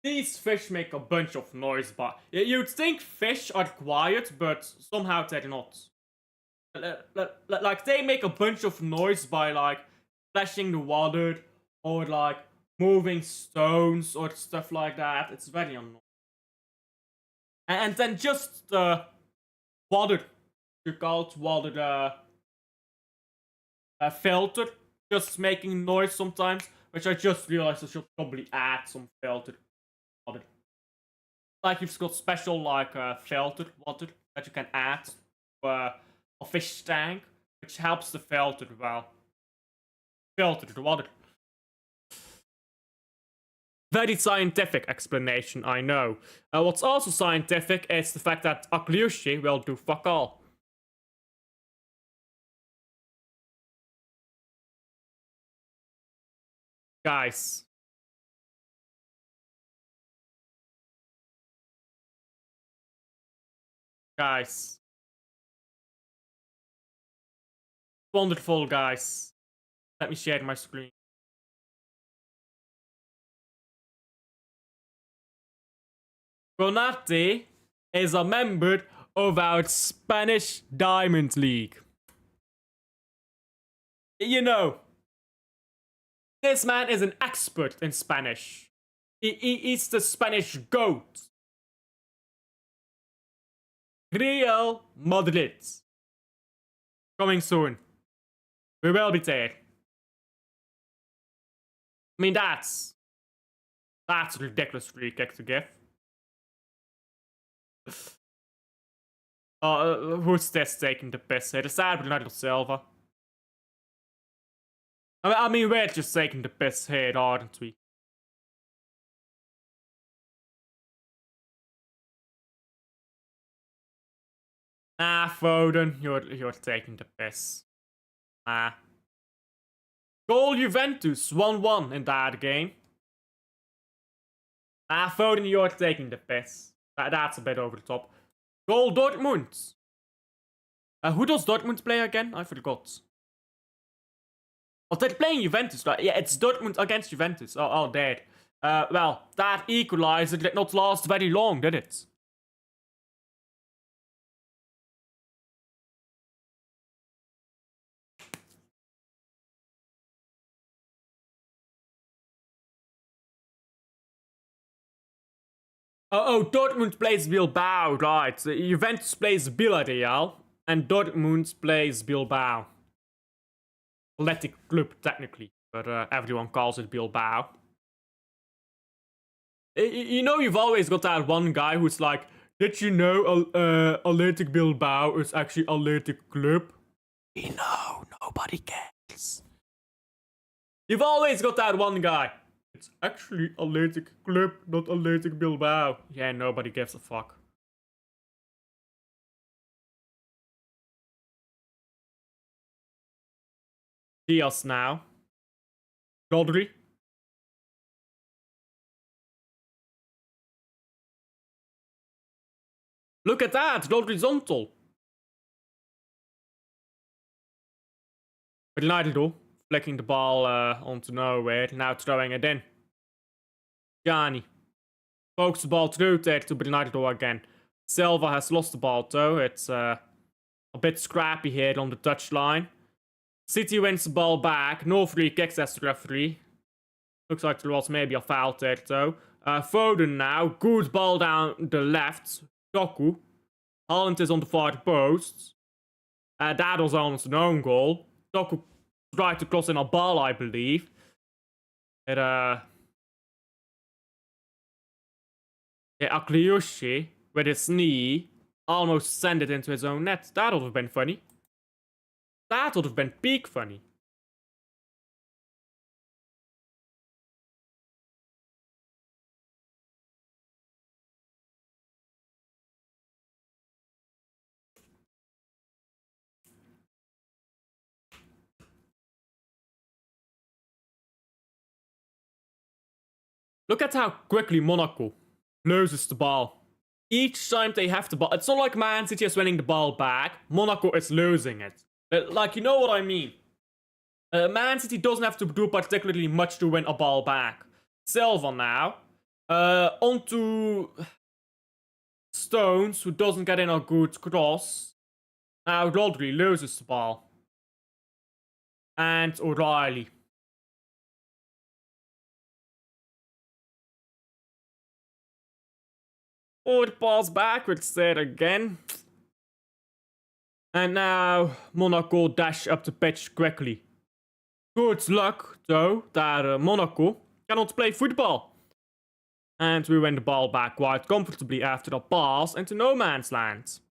These fish make a bunch of noise, but you'd think fish are quiet, but somehow they're not. Like, they make a bunch of noise by, like, splashing the water, or, like, moving stones, or stuff like that. It's very annoying. And then just, water. You call it water, filter. Just making noise sometimes, which I just realized I should probably add some filter. Like, you've got special, like, filtered water that you can add to a fish tank, which helps the filter, well, filter the water. Very scientific explanation, I know. What's also scientific is the fact that Akliushi will do fuck all. Guys. Guys. Wonderful, guys. Let me share my screen. Ronate is a member of our Spanish Diamond League. You know, this man is an expert in Spanish. He's the Spanish GOAT. Real Madrid. Coming soon. We will be there. I mean, that's a ridiculous free kick to give. Who's this taking the piss here? Is that Bernardo Silva? I mean, we're just taking the piss here, aren't we? Foden, you're taking the piss. Goal Juventus, 1-1 in that game. Foden, you're taking the piss. That's a bit over the top. Goal Dortmund. Who does Dortmund play again? I forgot. Oh, they're playing Juventus, right? Yeah, it's Dortmund against Juventus. Oh, there. Well, that equalizer did not last very long, did it? Oh, Dortmund plays Bilbao, right. Juventus plays Villarreal, and Dortmund plays Bilbao. Athletic club, technically, but everyone calls it Bilbao. You know, you've always got that one guy who's like, did you know Athletic Bilbao is actually Athletic Club? We know, nobody cares. You've always got that one guy. It's actually Athletic Club, not Athletic Bilbao. Yeah, nobody gives a fuck. Diaz now. Rodri. Look at that, horizontal. Ronaldo flicking the ball onto nowhere, now throwing it in. Gianni pokes the ball through there to Bernardo again. Silva has lost the ball though. It's a bit scrappy here on the touchline. City wins the ball back. No free kicks as the referee. Looks like there was maybe a foul there though. Foden now. Good ball down the left. Doku. Haaland is on the far post. That was almost an own goal. Doku tried to cross in a ball, I believe. Yeah, Akliushi, with his knee, almost sent it into his own net. That would have been funny. That would have been peak funny. Look at how quickly Monaco loses the ball. Each time they have the ball, it's not like Man City is winning the ball back. Monaco is losing it. Like, you know what I mean? Man City doesn't have to do particularly much to win a ball back. Silva now. Onto Stones, who doesn't get in a good cross. Now Rodri loses the ball. And O'Reilly. Forward pass backwards there again. And now Monaco dash up the pitch quickly. Good luck, though, that Monaco cannot play football. And we win the ball back quite comfortably after a pass into no man's land.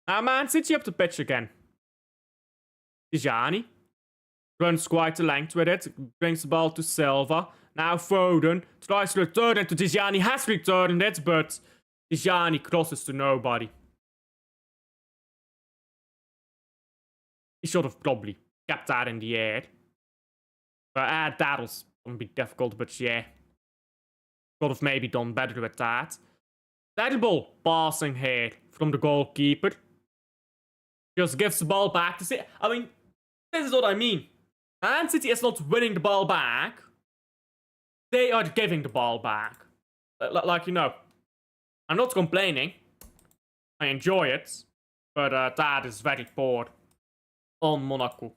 Now Man City up the pitch again. Tijani runs quite the length with it, brings the ball to Silva. Now Foden tries to return it to Tijani, has returned it, but Tijani crosses to nobody. He should have probably kept that in the air. But that was gonna be difficult, but yeah. Could have maybe done better with that. Terrible passing here from the goalkeeper. Just gives the ball back to City. I mean, this is what I mean. Man City is not winning the ball back. They are giving the ball back. Like, you know. I'm not complaining. I enjoy it. But that is very poor on Monaco.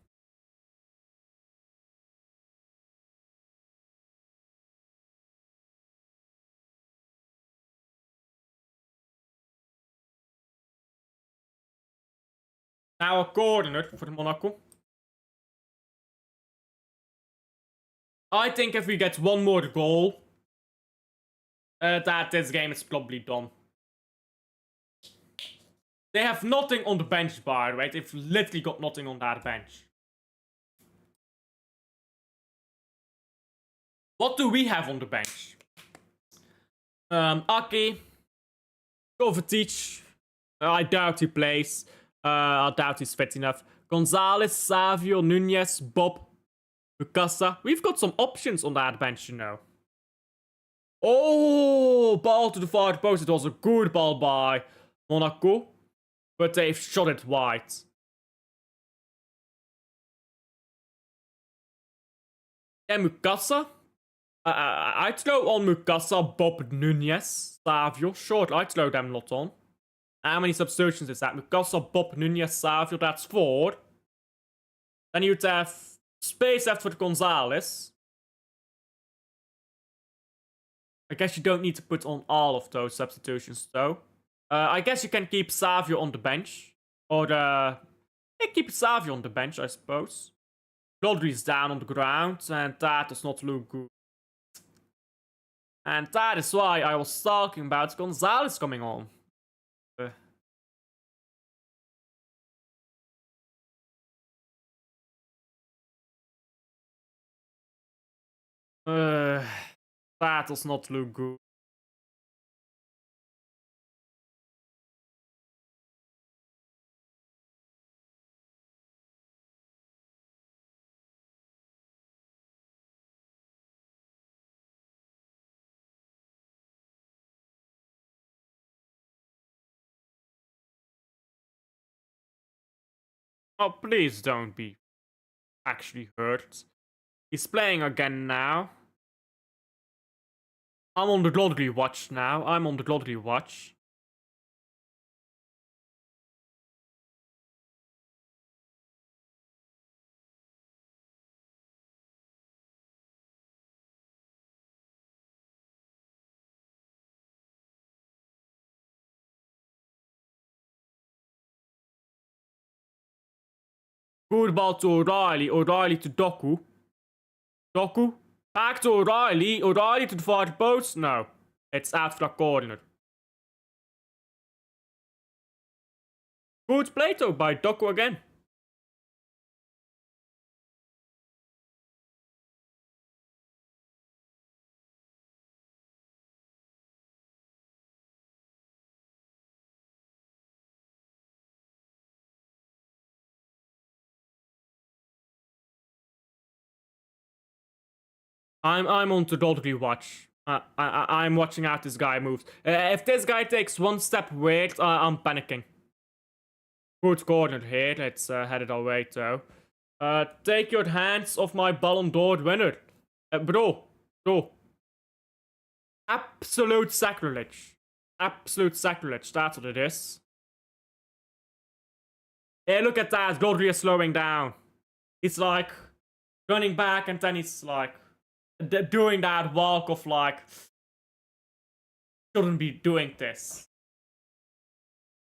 Now a corner for Monaco. I think if we get one more goal, that this game is probably done. They have nothing on the bench, by the way. They've literally got nothing on that bench. What do we have on the bench? Aki, Kovacic. I doubt he plays. I doubt he's fit enough. Gonzalez, Savio, Nunez, Bob, Bukasa. We've got some options on that bench, you know. Oh, ball to the far post. It was a good ball by Monaco, but they've shot it wide. And Mukasa. I'd throw on Mukasa, Bob, Nunez, Savio. Sure, I'd throw them lot on. How many substitutions is that? Mukasa, Bob, Nunez, Savio. That's 4. Then you'd have space left for Gonzalez. I guess you don't need to put on all of those substitutions, though. I guess you can keep Savio on the bench. Or, yeah, keep Savio on the bench, I suppose. Rodri's down on the ground, and that does not look good. And that is why I was talking about Gonzalez coming on. That does not look good. Oh, please don't be actually hurt. He's playing again now. I'm on the Rodri watch now. I'm on the Rodri watch. Good ball to O'Reilly. O'Reilly to Doku. Doku. Back to O'Reilly. O'Reilly to the far post. No. It's out for a corner. Good play though by Doku again. I'm on the Rodri watch. I'm watching out this guy moves. If this guy takes one step weird, I'm panicking. Good corner here. Let's head it away though. Take your hands off my Ballon d'Or winner. Bro. Absolute sacrilege. Absolute sacrilege. That's what it is. Hey, look at that. Rodri is slowing down. He's like running back and then he's like doing that walk of like, shouldn't be doing this.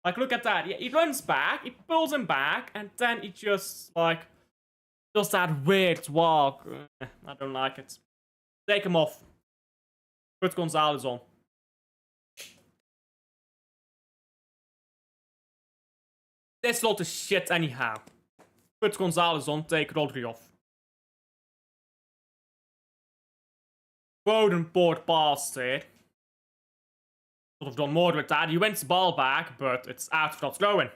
Like, look at that. He runs back, he pulls him back, and then he just like does that weird walk. I don't like it. Take him off. Put Gonzalez on. This lot is shit anyhow. Put Gonzalez on, take Rodri off. Foden poor pass there. Could have done more with that. He wins the ball back, but it's out for that throw-in.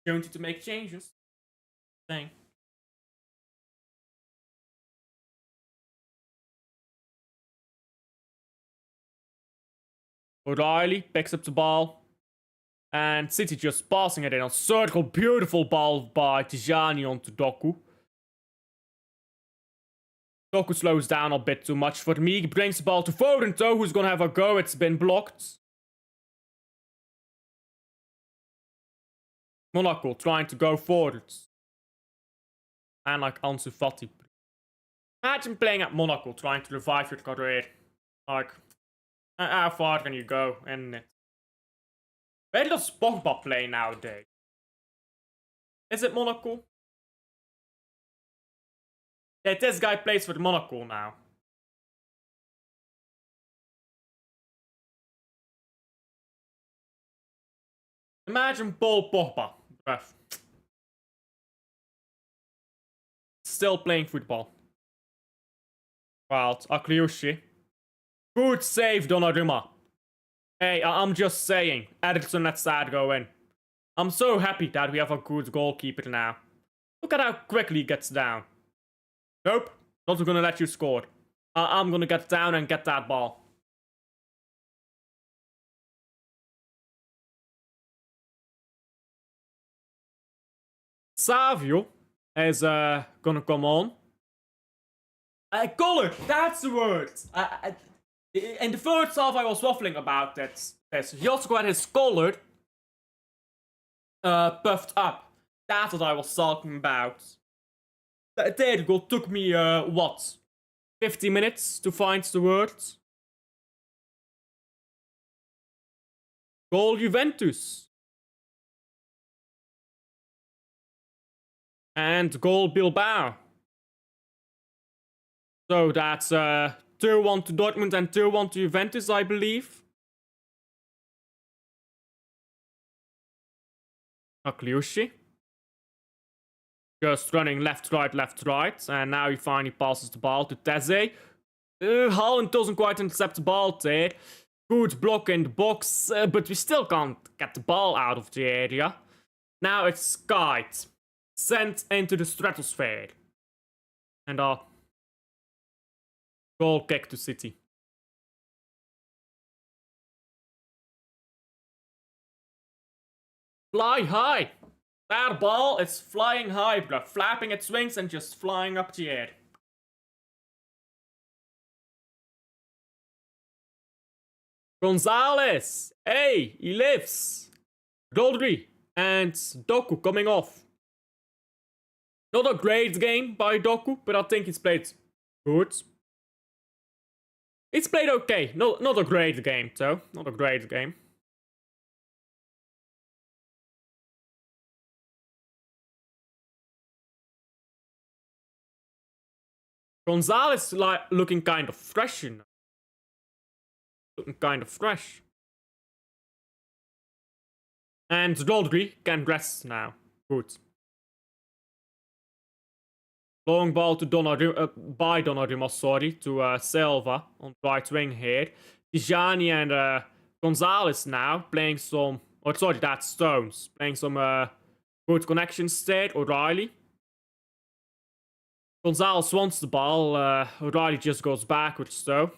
Going to make changes. Thing. O'Reilly picks up the ball. And City just passing it in on circle. Beautiful ball by Tijani onto Doku. Doku slows down a bit too much for me. He brings the ball to Foden, though, who's gonna have a go. It's been blocked. Monaco trying to go forwards. And like Ansu Fati. Imagine playing at Monaco trying to revive your career. Like, how far can you go in it? Where does Pogba play nowadays? Is it Monaco? Yeah, this guy plays for Monaco now. Imagine Paul Pogba. Bruh. Still playing football. Wild. Akliushi. Good save, Donnarumma. Hey, I'm just saying. Ederson lets that go in. I'm so happy that we have a good goalkeeper now. Look at how quickly he gets down. Nope. Not gonna let you score. I'm gonna get down and get that ball. Savio is gonna come on. Color, that's the word. In the first half, I was waffling about that. He also got his collar puffed up. That's what I was talking about. There you go. Took me, what? 50 minutes to find the words. Goal Juventus. And goal Bilbao. So that's 2-1 to Dortmund and 2-1 to Juventus, I believe. Akliushi. Just running left, right. And now he finally passes the ball to Teze. Haaland doesn't quite intercept the ball there. Good block in the box, but we still can't get the ball out of the area. Now it's Kite. Sent into the stratosphere. And goal kick to City. Fly high. That ball is flying high, bro. Flapping its wings and just flying up the air. Gonzalez. Hey, he lives. Rodri and Doku coming off. Not a great game by Doku, but I think he's played good. It's played okay. Not a great game, though. Not a great game. Gonzalez looking kind of fresh, you know. Looking kind of fresh. And Rodri can rest now. Good. Long ball to Donnarumma, sorry, to Silva on right wing here. Tijani and Gonzalez now playing some... Oh, sorry, that's Stones. Playing some good connections there. O'Reilly. Gonzalez wants the ball. O'Reilly just goes backwards, though.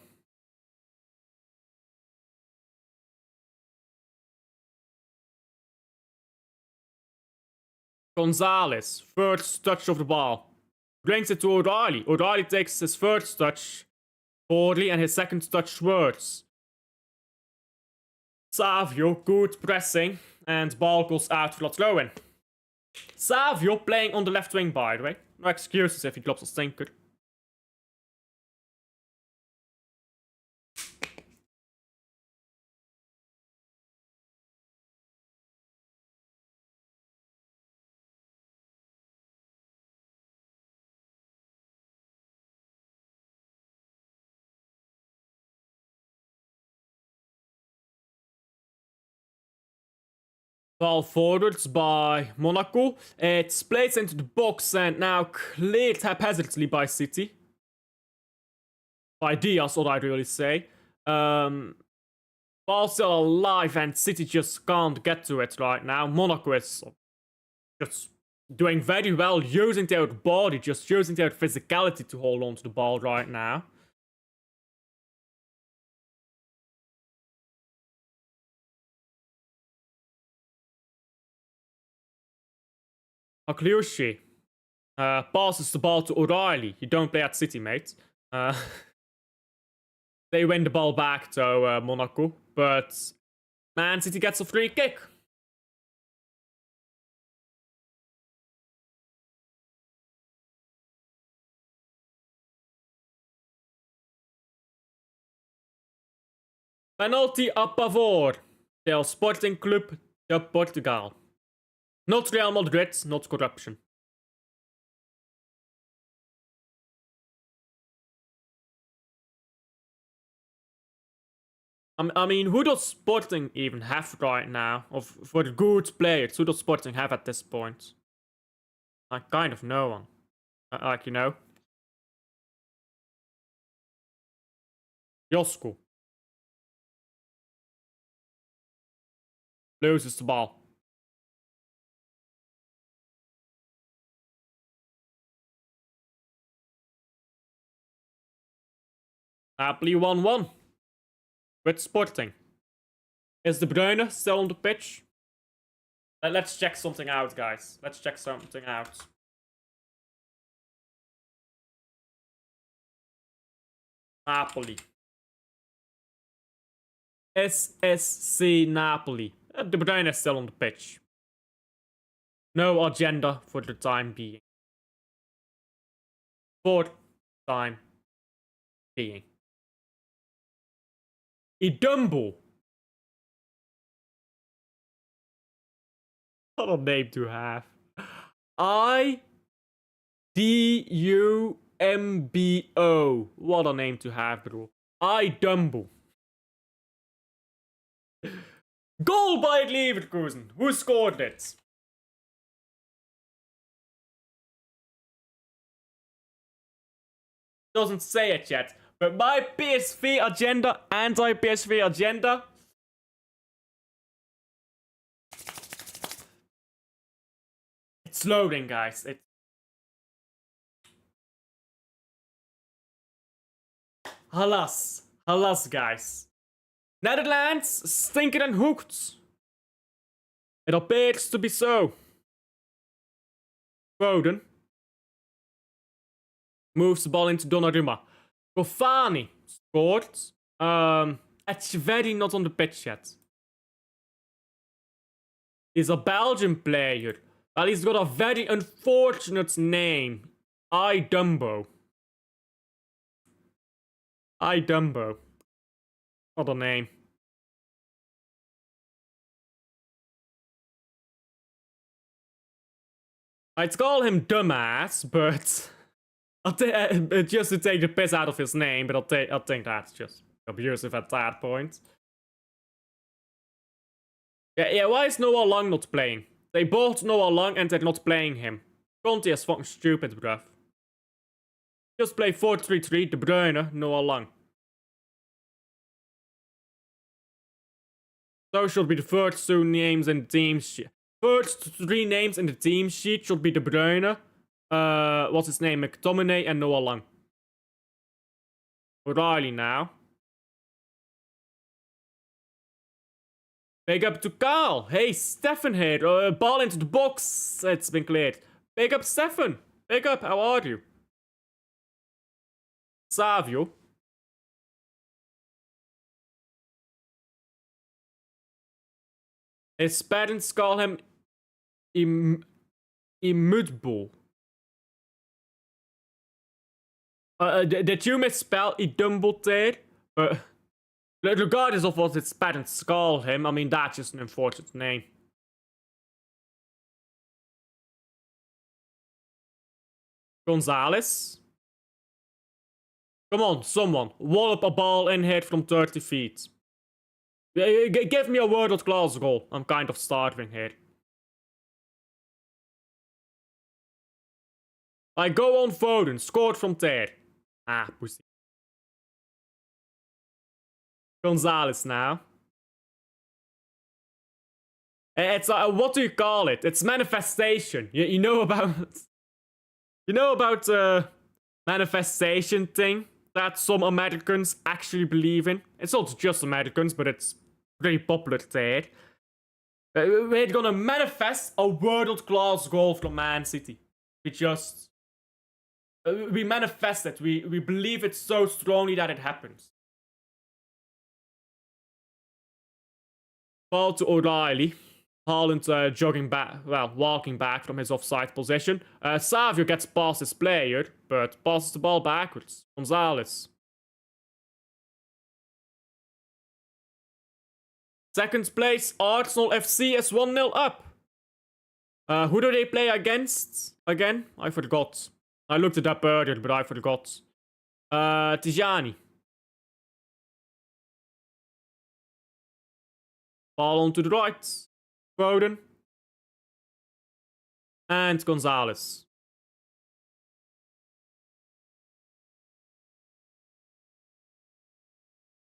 Gonzalez, first touch of the ball. Brings it to O'Reilly. O'Reilly takes his first touch poorly and his second touch worse. Savio, good pressing. And ball goes out for a throw-in. Savio playing on the left wing, by the way. No excuses if he drops a stinker. Ball forwards by Monaco. It's placed into the box and now cleared haphazardly by City. By Diaz, what I'd really say. Ball still alive and City just can't get to it right now. Monaco is just doing very well, using their body, just using their physicality to hold on to the ball right now. Akliushi passes the ball to O'Reilly. You don't play at City, mate. They win the ball back to Monaco, but Man City gets a free kick. Penalty a favor del Sporting Club de Portugal. Not Real Madrid, not corruption. I mean, who does Sporting even have right now? For the good players, who does Sporting have at this point? Like, kind of no one. Like, you know. Josko. Loses the ball. Napoli 1-1. With Sporting. Is De Bruyne still on the pitch? Let's check something out, guys. Let's check something out. Napoli. SSC Napoli. De Bruyne is still on the pitch. No agenda for the time being. For time being. Idumbo. What a name to have. I-D-U-M-B-O. What a name to have, bro. Idumbo. Goal by Leverkusen. Who scored it? Doesn't say it yet. But my PSV agenda, anti-PSV agenda. It's loading, guys. Halas, guys. Netherlands stinken and hooked. It appears to be so. Foden moves the ball into Donnarumma. Gofani scored. Etcheverry not on the pitch yet. He's a Belgian player. Well, he's got a very unfortunate name. Idumbo. What a name. I'd call him dumbass, but just to take the piss out of his name, but I think that's just abusive at that point. Yeah, why is Noah Long not playing? They bought Noah Long and they're not playing him. Conte is fucking stupid, bruv. Just play 4-3-3, De Bruyne, Noah Long. Those should be the first two names in the team sheet. First three names in the team sheet should be De Bruyne, what's his name, McTominay and Noah Long. O'Reilly now. Big up to Carl. Hey, Stefan here. Ball into the box. It's been cleared. Big up, Stefan. Big up, how are you? Savio. His parents call him Imudbo. Did you misspell Idumbo there? Regardless of what his parents call him, I mean, that's just an unfortunate name. Gonzalez. Come on, someone. Wallop a ball in here from 30 feet. Give me a world-class goal. I'm kind of starving here. I go on Foden. Scored from there. Ah, pussy. Gonzalez now. It's what do you call it? It's manifestation. You know about manifestation thing that some Americans actually believe in. It's not just Americans, but it's pretty popular there. We're gonna manifest a world-class goal from Man City. We manifest it. We believe it so strongly that it happens. Ball to O'Reilly. Haaland jogging back, walking back from his offside position. Savio gets past his player, but passes the ball backwards. Gonzalez. Second place, Arsenal FC is 1-0 up. Who do they play against again? I forgot. I looked it up earlier, but I forgot. Tijani. Ball on to the right. Foden. And Gonzalez.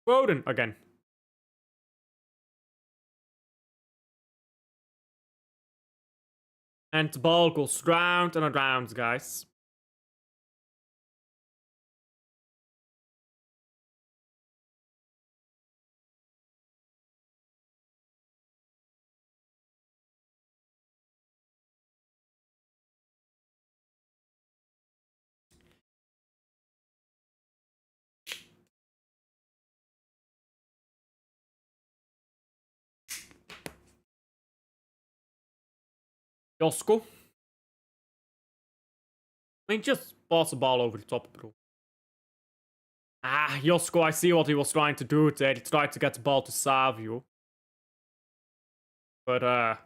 Foden again. And the ball goes round and around, guys. Josko. I mean, just pass the ball over the top, bro. Josko, I see what he was trying to do there. He tried to get the ball to Savio. But,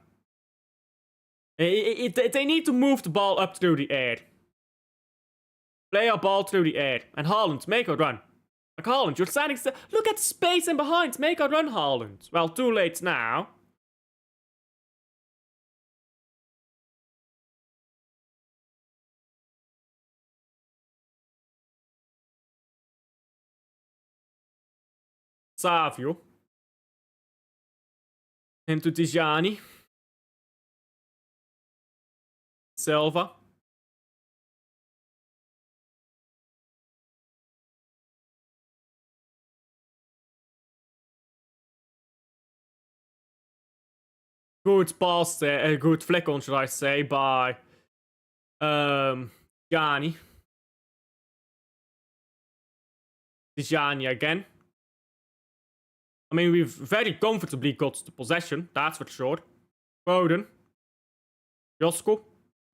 they need to move the ball up through the air. Play a ball through the air. And Haaland, make a run. Like, Haaland, you're standing still. Look at the space in behind. Make a run, Haaland. Well, too late now. Savio. Into Tijani. Silva. Good pass there, a good flick on, should I say, by Tijani. Tijani again. I mean, we've very comfortably got the possession, that's for sure. Foden. Josko.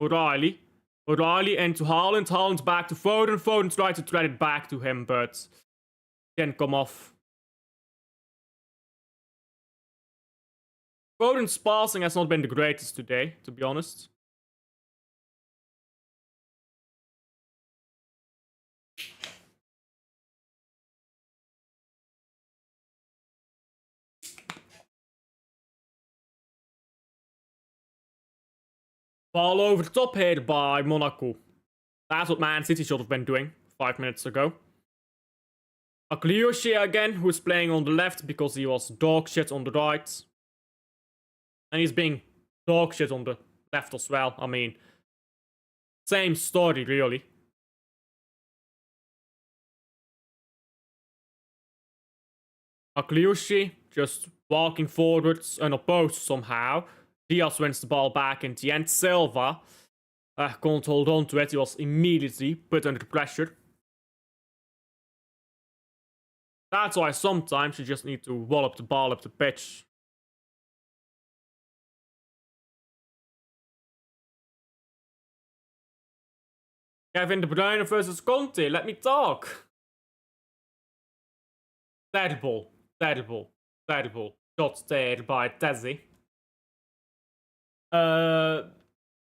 O'Reilly. O'Reilly into Haaland. Haaland back to Foden. Foden tried to thread it back to him, but didn't come off. Foden's passing has not been the greatest today, to be honest. Ball over the top here by Monaco. That's what Man City should have been doing 5 minutes ago. Aglioshe again, who's playing on the left because he was dog shit on the right. And he's being dog shit on the left as well. I mean, same story, really. Aglioshe just walking forwards unopposed somehow. Diaz wins the ball back in the end. Silva can't hold on to it. He was immediately put under pressure. That's why sometimes you just need to wallop the ball up the pitch. Kevin De Bruyne versus Conte. Let me talk. Terrible. Terrible. Terrible. Shot there by Tezzy.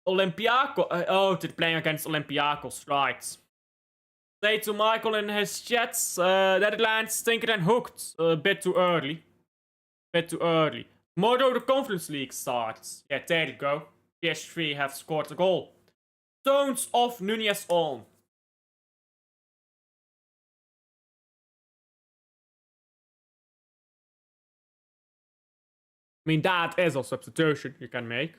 Olympiacos. Oh, they're playing against Olympiacos, right. Say to Michael in his chats, Netherlands stinker and hooked. A bit too early. Bit too early. Tomorrow the Conference League starts. Yeah, there you go. PSG have scored a goal. Stones off Nunez on. I mean, that is a substitution you can make.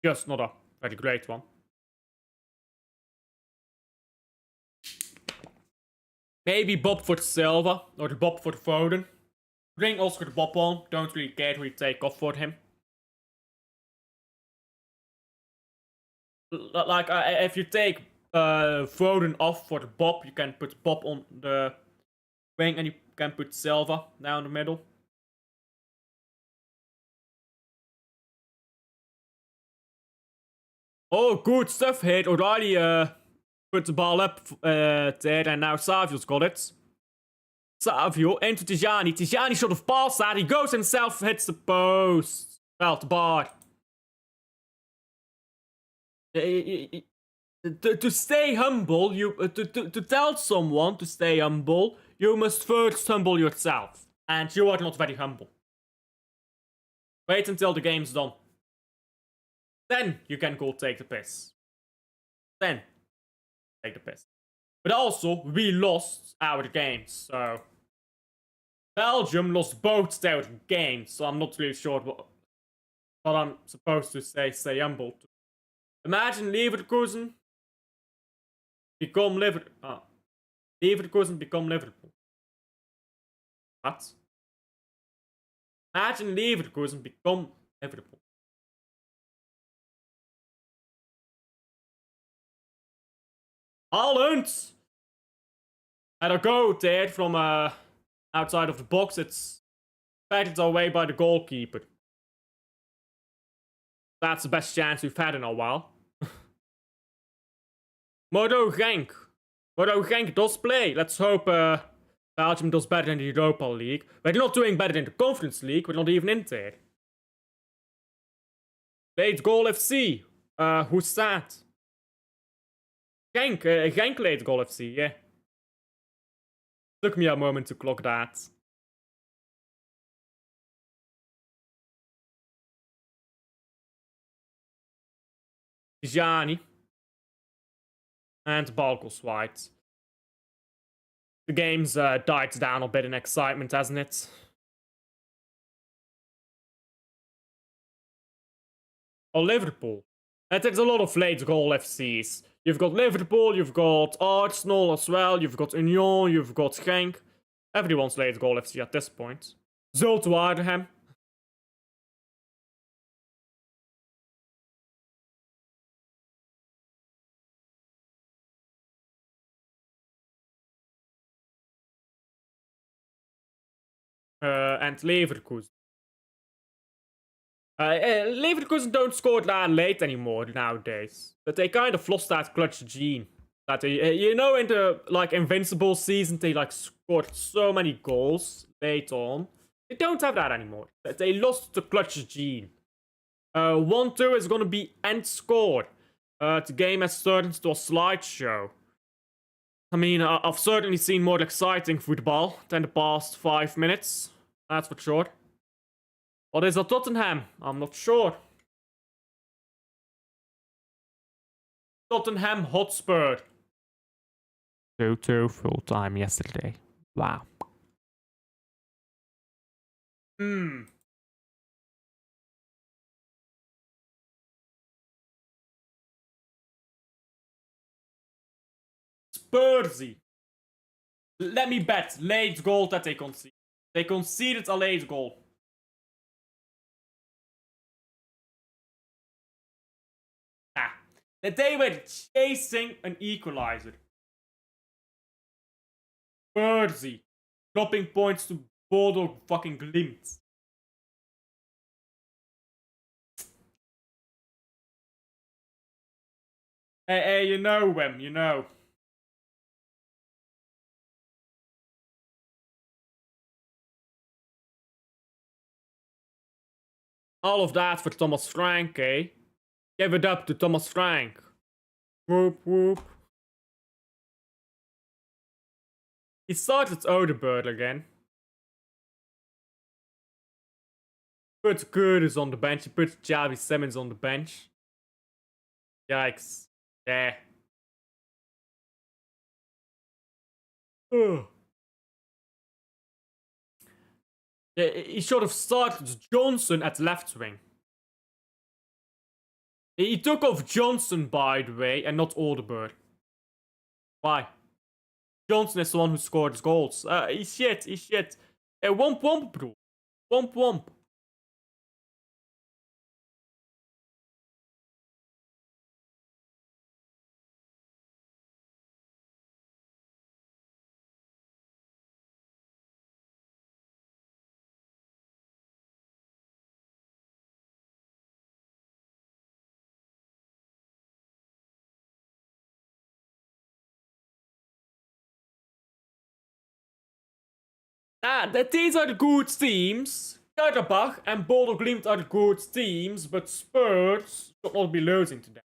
Just not a very great one. Maybe Bob for Silva or Bob for Foden. Bring Oscar Bob on. Don't really care who you take off for him. Like, if you take Foden off for Bob, you can put Bob on the wing and you can put Silva down the middle. Oh, good stuff here. O'Reilly put the ball up there, and now Savio's got it. Savio into Tijani. Tijani should have passed that. He goes himself, hits the post. Well, the bar. To stay humble, to tell someone to stay humble, you must first humble yourself. And you are not very humble. Wait until the game's done. Then you can go take the piss. Then take the piss. But also, we lost our games, so Belgium lost both their games, so I'm not really sure what I'm supposed to say. Stay humble. Imagine Leverkusen become Leverkusen become Liverpool. What? Imagine Leverkusen become Liverpool. Haaland! And a go there from outside of the box. It's batted away by the goalkeeper. That's the best chance we've had in a while. Modo Genk. Modo Genk does play. Let's hope Belgium does better in the Europa League. We're not doing better in the Conference League. We're not even in there. Late goal FC. Who's that? Genk. Genk late goal FC, yeah. Took me a moment to clock that. Tijani. And the ball goes wide. The game's died down a bit in excitement, hasn't it? Oh, Liverpool. There's a lot of late goal FCs. You've got Liverpool, you've got Arsenal as well, you've got Union, you've got Genk. Everyone's late goal FC at this point. Zulte Waregem. And Leverkusen. Leverkusen don't score that late anymore nowadays. But they kind of lost that clutch gene. That they, you know, in the like Invincible season, they like scored so many goals late on. They don't have that anymore. They lost the clutch gene. 1-2 is gonna be end score. The game has turned into a slideshow. I mean, I've certainly seen more exciting football than the past 5 minutes. That's for sure. What is a Tottenham? I'm not sure. Tottenham Hotspur. 2-2 full time yesterday. Wow. Spursy. Let me bet. Late goal that they conceded. They conceded a late goal. That they were chasing an equalizer. Spursy. Dropping points to Bodo fucking Glimt. Hey, you know him, you know. All of that for Thomas Frank, eh? Give it up to Thomas Frank. Whoop, whoop. He started Odegaard again. Put Curtis on the bench. He put Javi Simmons on the bench. Yikes. Yeah. Ugh. He should have started Johnson at left wing. He took off Johnson, by the way, and not Odegaard. Why? Johnson is the one who scored his goals. He's shit, he's shit. Womp womp, bro. Womp womp. These are the good teams. Karabakh and Bodo Glimt are the good teams, but Spurs should not be losing to them.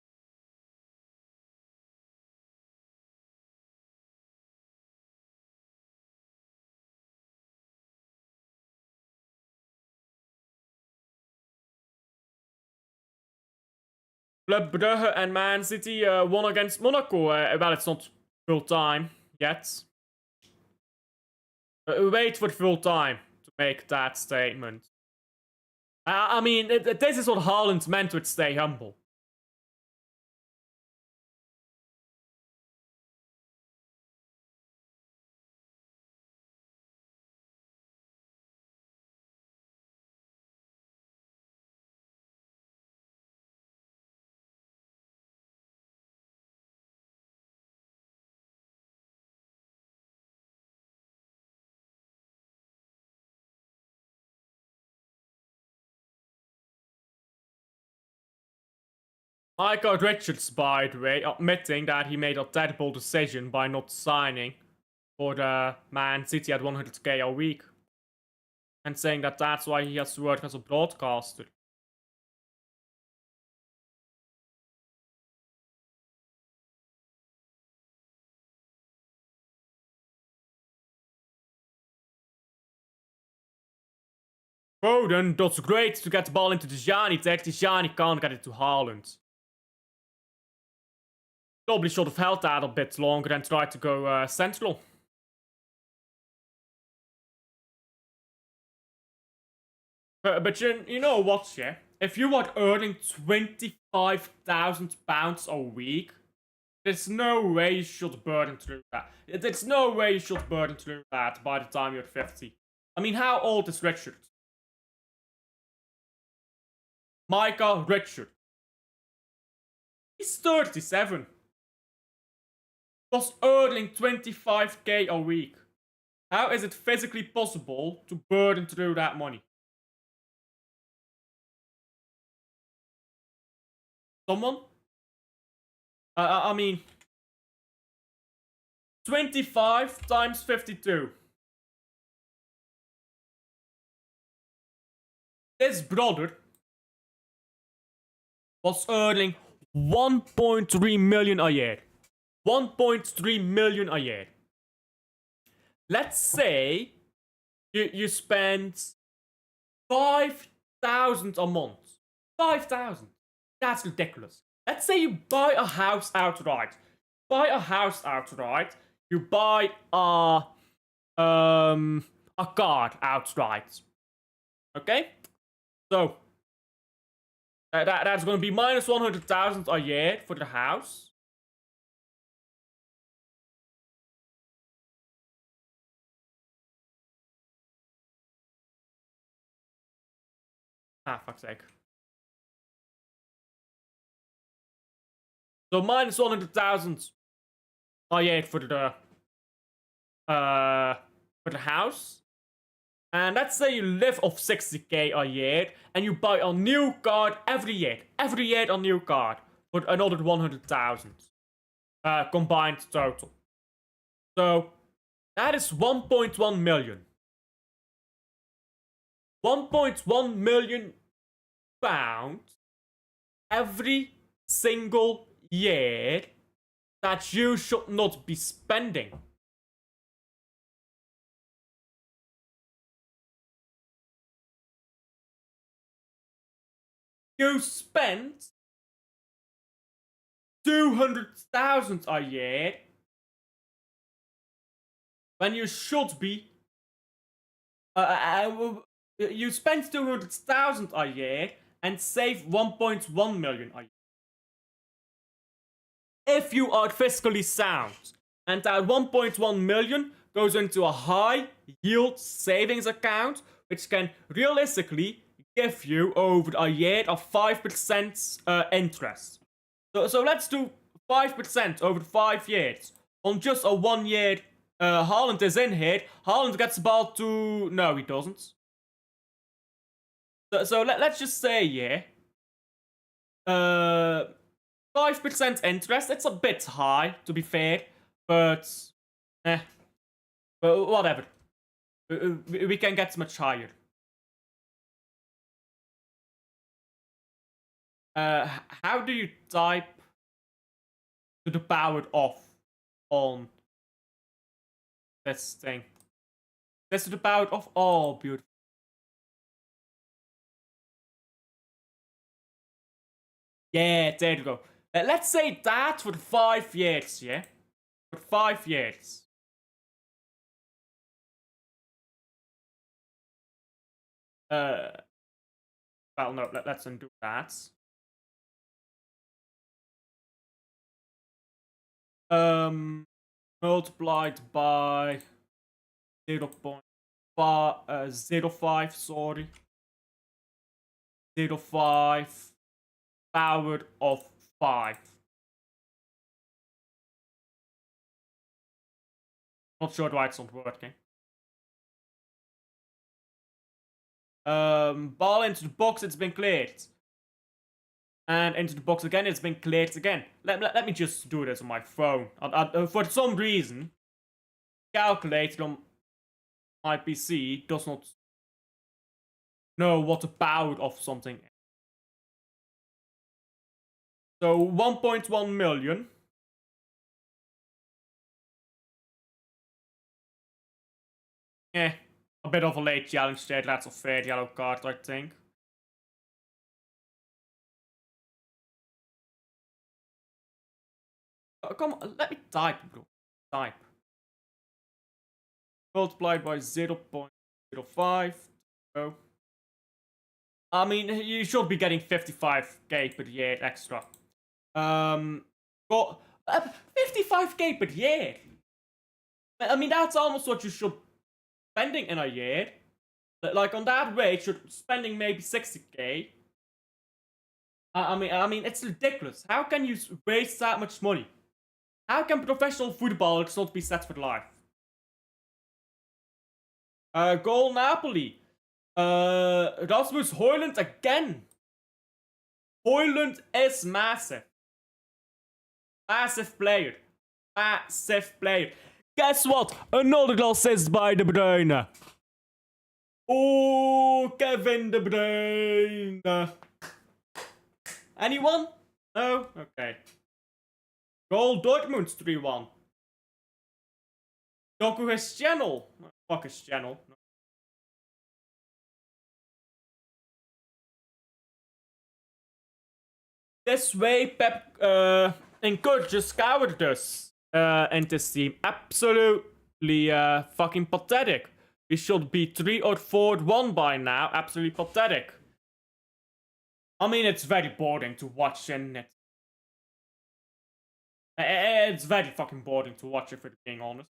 Club Brugge and Man City won against Monaco. Well, it's not full time yet. Wait for full time to make that statement. I mean, this is what Haaland meant with stay humble. I got Richards, by the way, admitting that he made a terrible decision by not signing for the Man City at 100k a week. And saying that that's why he has to work as a broadcaster. Foden does great to get the ball into Tijani. Tijani can't get it to Haaland. Probably should have held that a bit longer and tried to go central. But you know what, yeah? If you are earning £25,000 a week, there's no way you should burn through that. There's no way you should burn through that by the time you're 50. I mean, how old is Richard? Micah Richard. He's 37. Was earning 25k a week. How is it physically possible to burn through that money? Someone? I mean, 25 times 52. This brother was earning 1.3 million a year. 1.3 million a year. Let's say you spend 5,000 a month. 5,000. That's ridiculous. Let's say you buy a house outright. Buy a house outright. You buy a car outright. Okay? So that's gonna be minus 100,000 a year for the house. Ah, fuck's sake. So minus 100,000 a year for the house. And let's say you live off 60k a year and you buy a new car every year. Every year a new car for another 100,000 combined total. So that is 1.1 million. 1.1 million pounds every single year that you should not be spending. You spent 200,000 a year when you should be you spend 200,000 a year and save 1.1 million a year. If you are fiscally sound, and that 1.1 million goes into a high yield savings account, which can realistically give you over a year of 5% interest. So let's do 5% over 5 years. On just a 1 year, Haaland is in here. Haaland gets about to... No, he doesn't. So let's just say, yeah. 5% interest. It's a bit high, to be fair. But... But whatever. We can get much higher. How do you type to the power off on this thing? This to the power off. Oh, beautiful. Yeah, there you go. Let's say that for 5 years, yeah? For 5 years. Well, no, let's undo that. Multiplied by 0.05, sorry. 0.5 power of 5. Not sure why it's not working. Ball into the box, it's been cleared. And into the box again, it's been cleared again. Let me just do this on my phone. For some reason, calculator on my PC does not know what the power of something is. So 1.1 million. A bit of a late challenge there. That's a fair yellow card, I think. Come on, let me type, bro. Type. Multiplied by 0.05. Oh. I mean, you should be getting 55k per year extra. But 55k per year. I mean, that's almost what you should be spending in a year. Like on that rate, you're spending maybe 60k. I mean, it's ridiculous. How can you waste that much money? How can professional footballers not be set for life? Goal Napoli. Rasmus Højlund again. Højlund is massive. Massive player. Massive player. Guess what? Another assist by De Bruyne. Oh, Kevin De Bruyne. Anyone? No? Okay. Goal Dortmund 3-1. Doku his channel. Fuck his channel. This way, Pep encourages cowardice in this team. Absolutely fucking pathetic. We should be 3 or 4-1 by now. Absolutely pathetic. I mean, it's very boring to watch, and it's very fucking boring to watch, if we're being honest.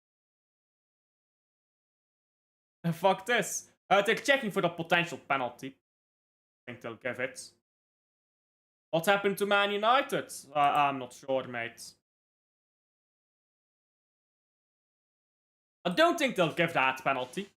Fuck this. They're checking for the potential penalty. I think they'll give it. What happened to Man United? I'm not sure, mate. I don't think they'll give that penalty.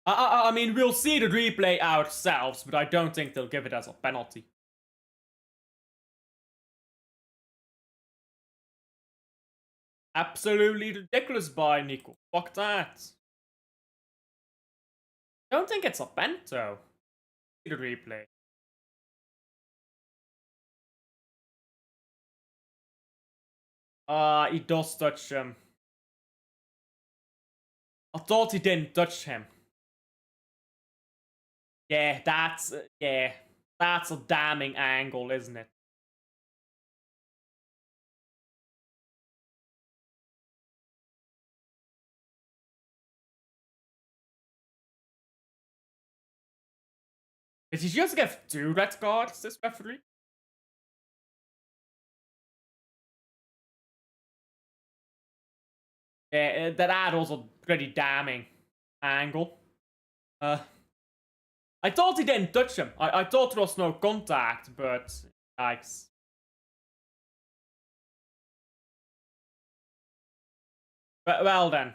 I mean, we'll see the replay ourselves, but I don't think they'll give it as a penalty. Absolutely ridiculous by Nico. Fuck that. Don't think it's a pen, though. See the replay. He does touch him. I thought he didn't touch him. Yeah, that's a damning angle, isn't it? Did he just give 2 red cards, this referee? Yeah, that was a pretty damning angle. I thought he didn't touch him. I thought there was no contact, but yikes. Well then.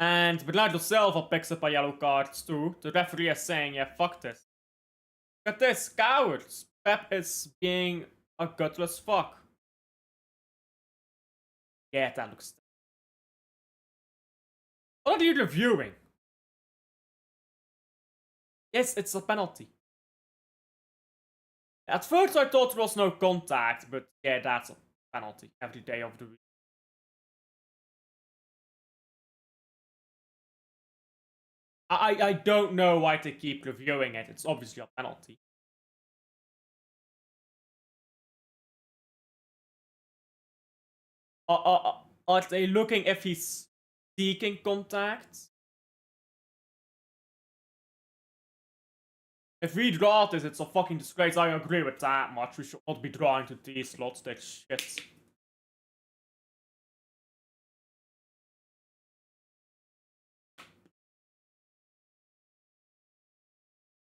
And Bernardo Silva picks up a yellow card too. The referee is saying, yeah, fuck this. Look at this, cowards. Pep is being a gutless fuck. Yeah, that looks... What are you reviewing? Yes, it's a penalty. At first I thought there was no contact, but yeah, that's a penalty every day of the week. I don't know why they keep reviewing it. It's obviously a penalty. Are they looking if he's seeking contact? If we draw this, it's a fucking disgrace. I agree with that much. We should not be drawing to these slots. That shit.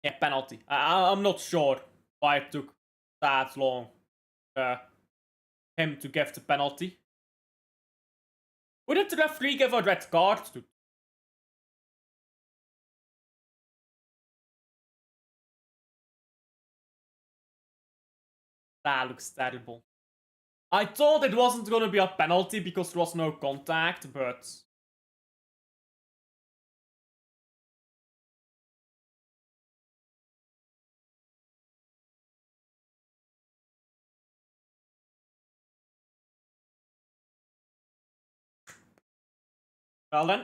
Yeah, penalty. I'm not sure why it took that long him to give the penalty. Who did the referee give a red card to? That looks terrible. I thought it wasn't gonna be a penalty because there was no contact, but... Well then.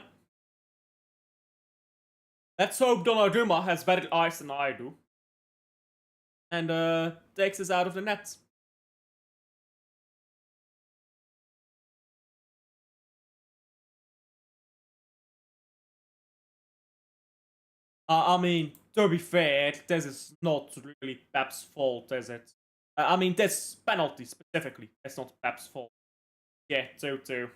Let's hope Donnarumma has better eyes than I do. And takes us out of the net. I mean, to be fair, this is not really Pep's fault, is it? I mean, this penalty specifically, it's not Pep's fault. Yeah, 2-2.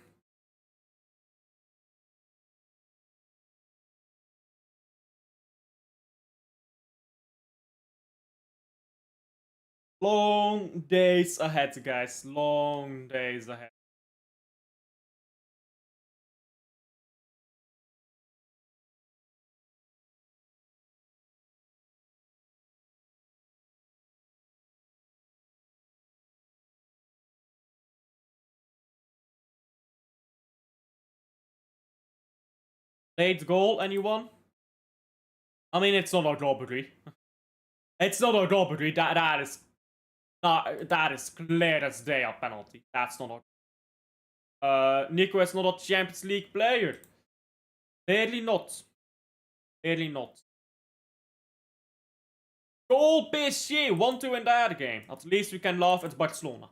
Long days ahead, guys. Long days ahead. Late goal, anyone? I mean, it's not a robbery. It's not a robbery. That is clear as day a penalty. That's not a... Nico is not a Champions League player. Clearly not. Clearly not. Goal PSG, 1-2 in that game. At least we can laugh at Barcelona.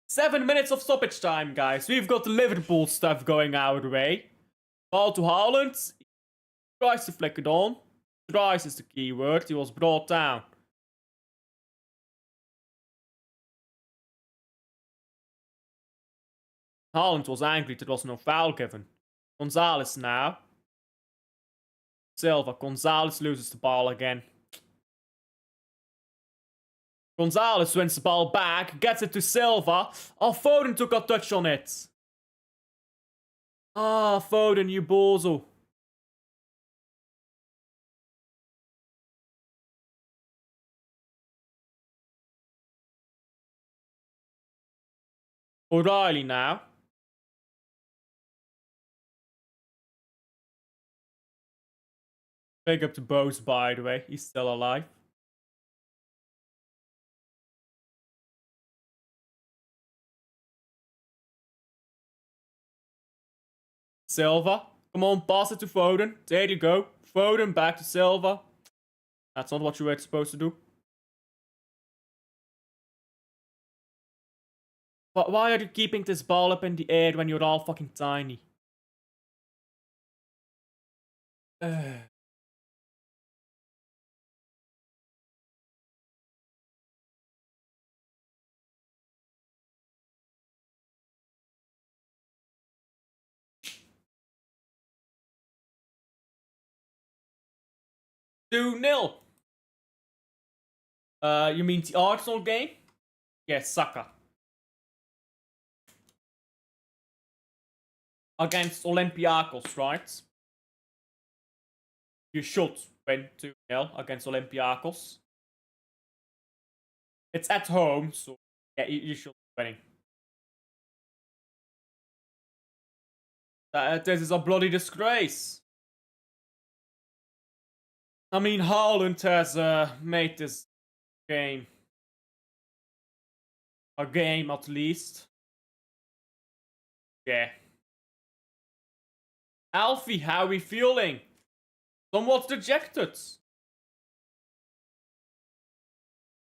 7 minutes of stoppage time, guys. We've got the Liverpool stuff going our way. Ball to Haaland. Tries to flick it on. Tries is the key word. He was brought down. Haaland was angry there was no foul given. Gonzalez now. Silva. Gonzalez loses the ball again. Gonzalez wins the ball back. Gets it to Silva. Oh, Foden took a touch on it. Ah, Foden, you bozo. O'Reilly now. Big up to Bose, by the way. He's still alive. Silva. Come on, pass it to Foden. There you go. Foden back to Silva. That's not what you were supposed to do. But why are you keeping this ball up in the air when you're all fucking tiny? 2-0. You mean the Arsenal game? Yes, Saka. Against Olympiacos, right? You should win 2-0 against Olympiacos. It's at home, so yeah, you should be winning. This is a bloody disgrace. I mean, Haaland has made this game a game at least. Yeah. Alfie, how are we feeling? Somewhat dejected.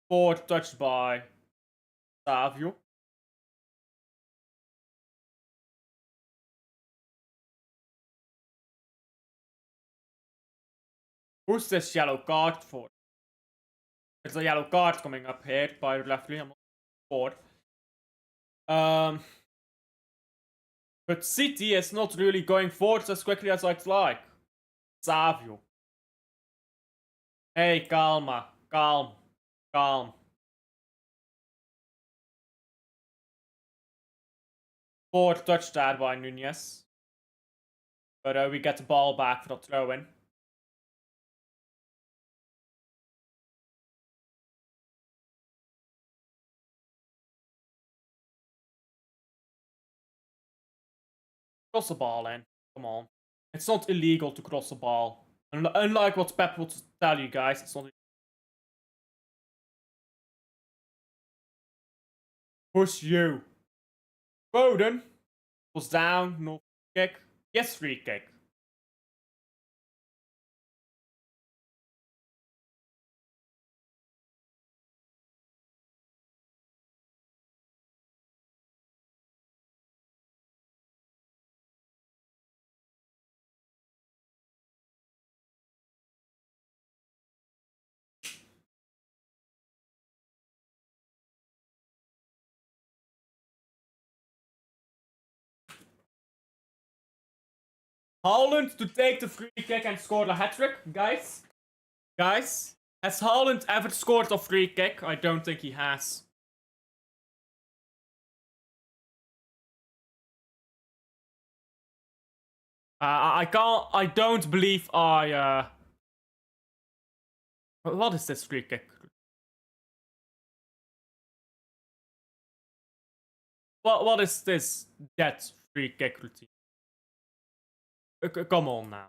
Forward touched by Savio. Who's this yellow card for? There's a yellow card coming up here by the referee. I'm not bored. But City is not really going forward as quickly as I'd like. Savio. Hey, calma. Calm. Calm. Forward touch that by Nunez. But we get the ball back for the throw-in. Cross the ball in. Come on. It's not illegal to cross the ball. Unlike what Pep would tell you guys, it's not. Push you. Foden was down. No kick. Yes, free kick. Haaland to take the free kick and score the hat-trick, guys. Guys, has Haaland ever scored a free kick? I don't think he has. I don't believe what is this free kick? What is this dead free kick routine? Come on now.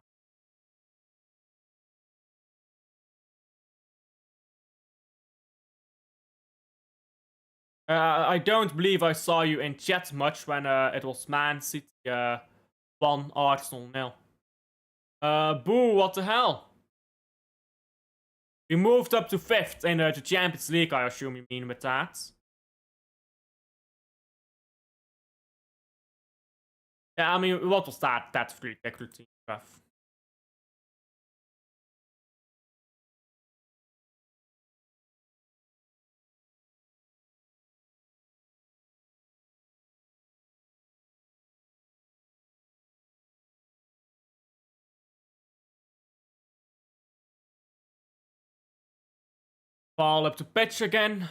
I don't believe I saw you in chat much when it was Man City 1 Arsenal 0. Boo, what the hell? We moved up to 5th in the Champions League, I assume you mean with that. Yeah, I mean, what was that free kick routine stuff? Ball up to pitch again.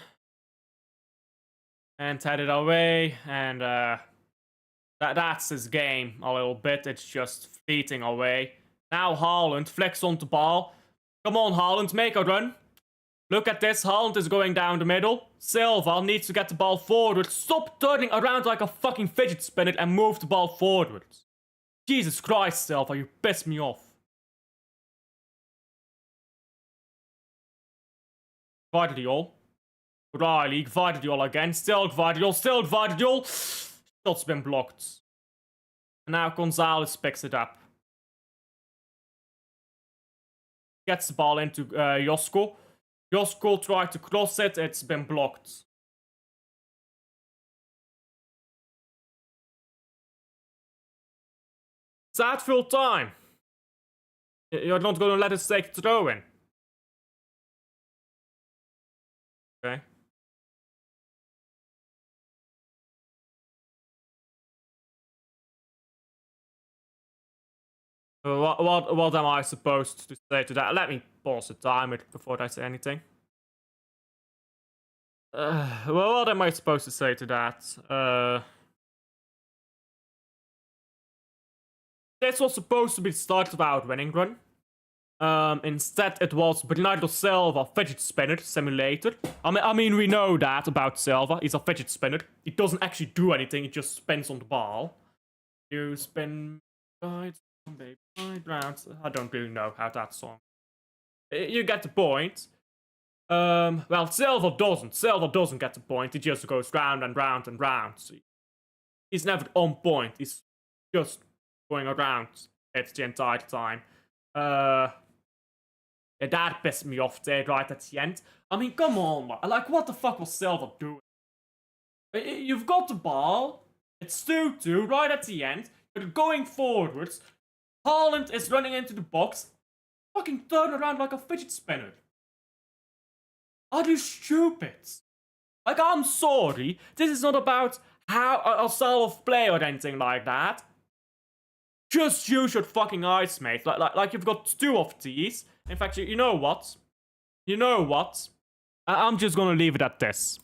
And head it away, and that's his game a little bit. It's just fleeting away. Now Haaland flicks on the ball. Come on, Haaland, make a run. Look at this, Haaland is going down the middle. Silva needs to get the ball forward. Stop turning around like a fucking fidget spinner and move the ball forward. Jesus Christ, Silva, you piss me off. Guardiol. Riley, Guardiol again. Still Guardiol. Shot's been blocked. And now Gonzalez picks it up. Gets the ball into Josko. Josko tried to cross it, it's been blocked. It's at full time. You're not gonna let us take throw in. Okay. What am I supposed to say to that? Let me pause the timer before I say anything. Well, what am I supposed to say to that? This was supposed to be the start of our winning run. Instead, it was Bernardo Silva fidget spinner simulator. I mean, we know that about Silva. He's a fidget spinner. He doesn't actually do anything. He just spins on the ball. You spin right, baby, round. I don't really know how that song. You get the point. Well, Silva doesn't. Silva doesn't get the point. He just goes round and round and round. He's never on point. He's just going around it the entire time. That pissed me off there right at the end. I mean, come on, man. Like, what the fuck was Silva doing? You've got the ball. It's 2-2 right at the end. You're going forwards. Haaland is running into the box. Fucking turn around like a fidget spinner. Are you stupid? Like, I'm sorry. This is not about how a style of play or anything like that. Just use your fucking eyes, mate. Like you've got two of these. In fact, you know what? You know what? I'm just gonna leave it at this.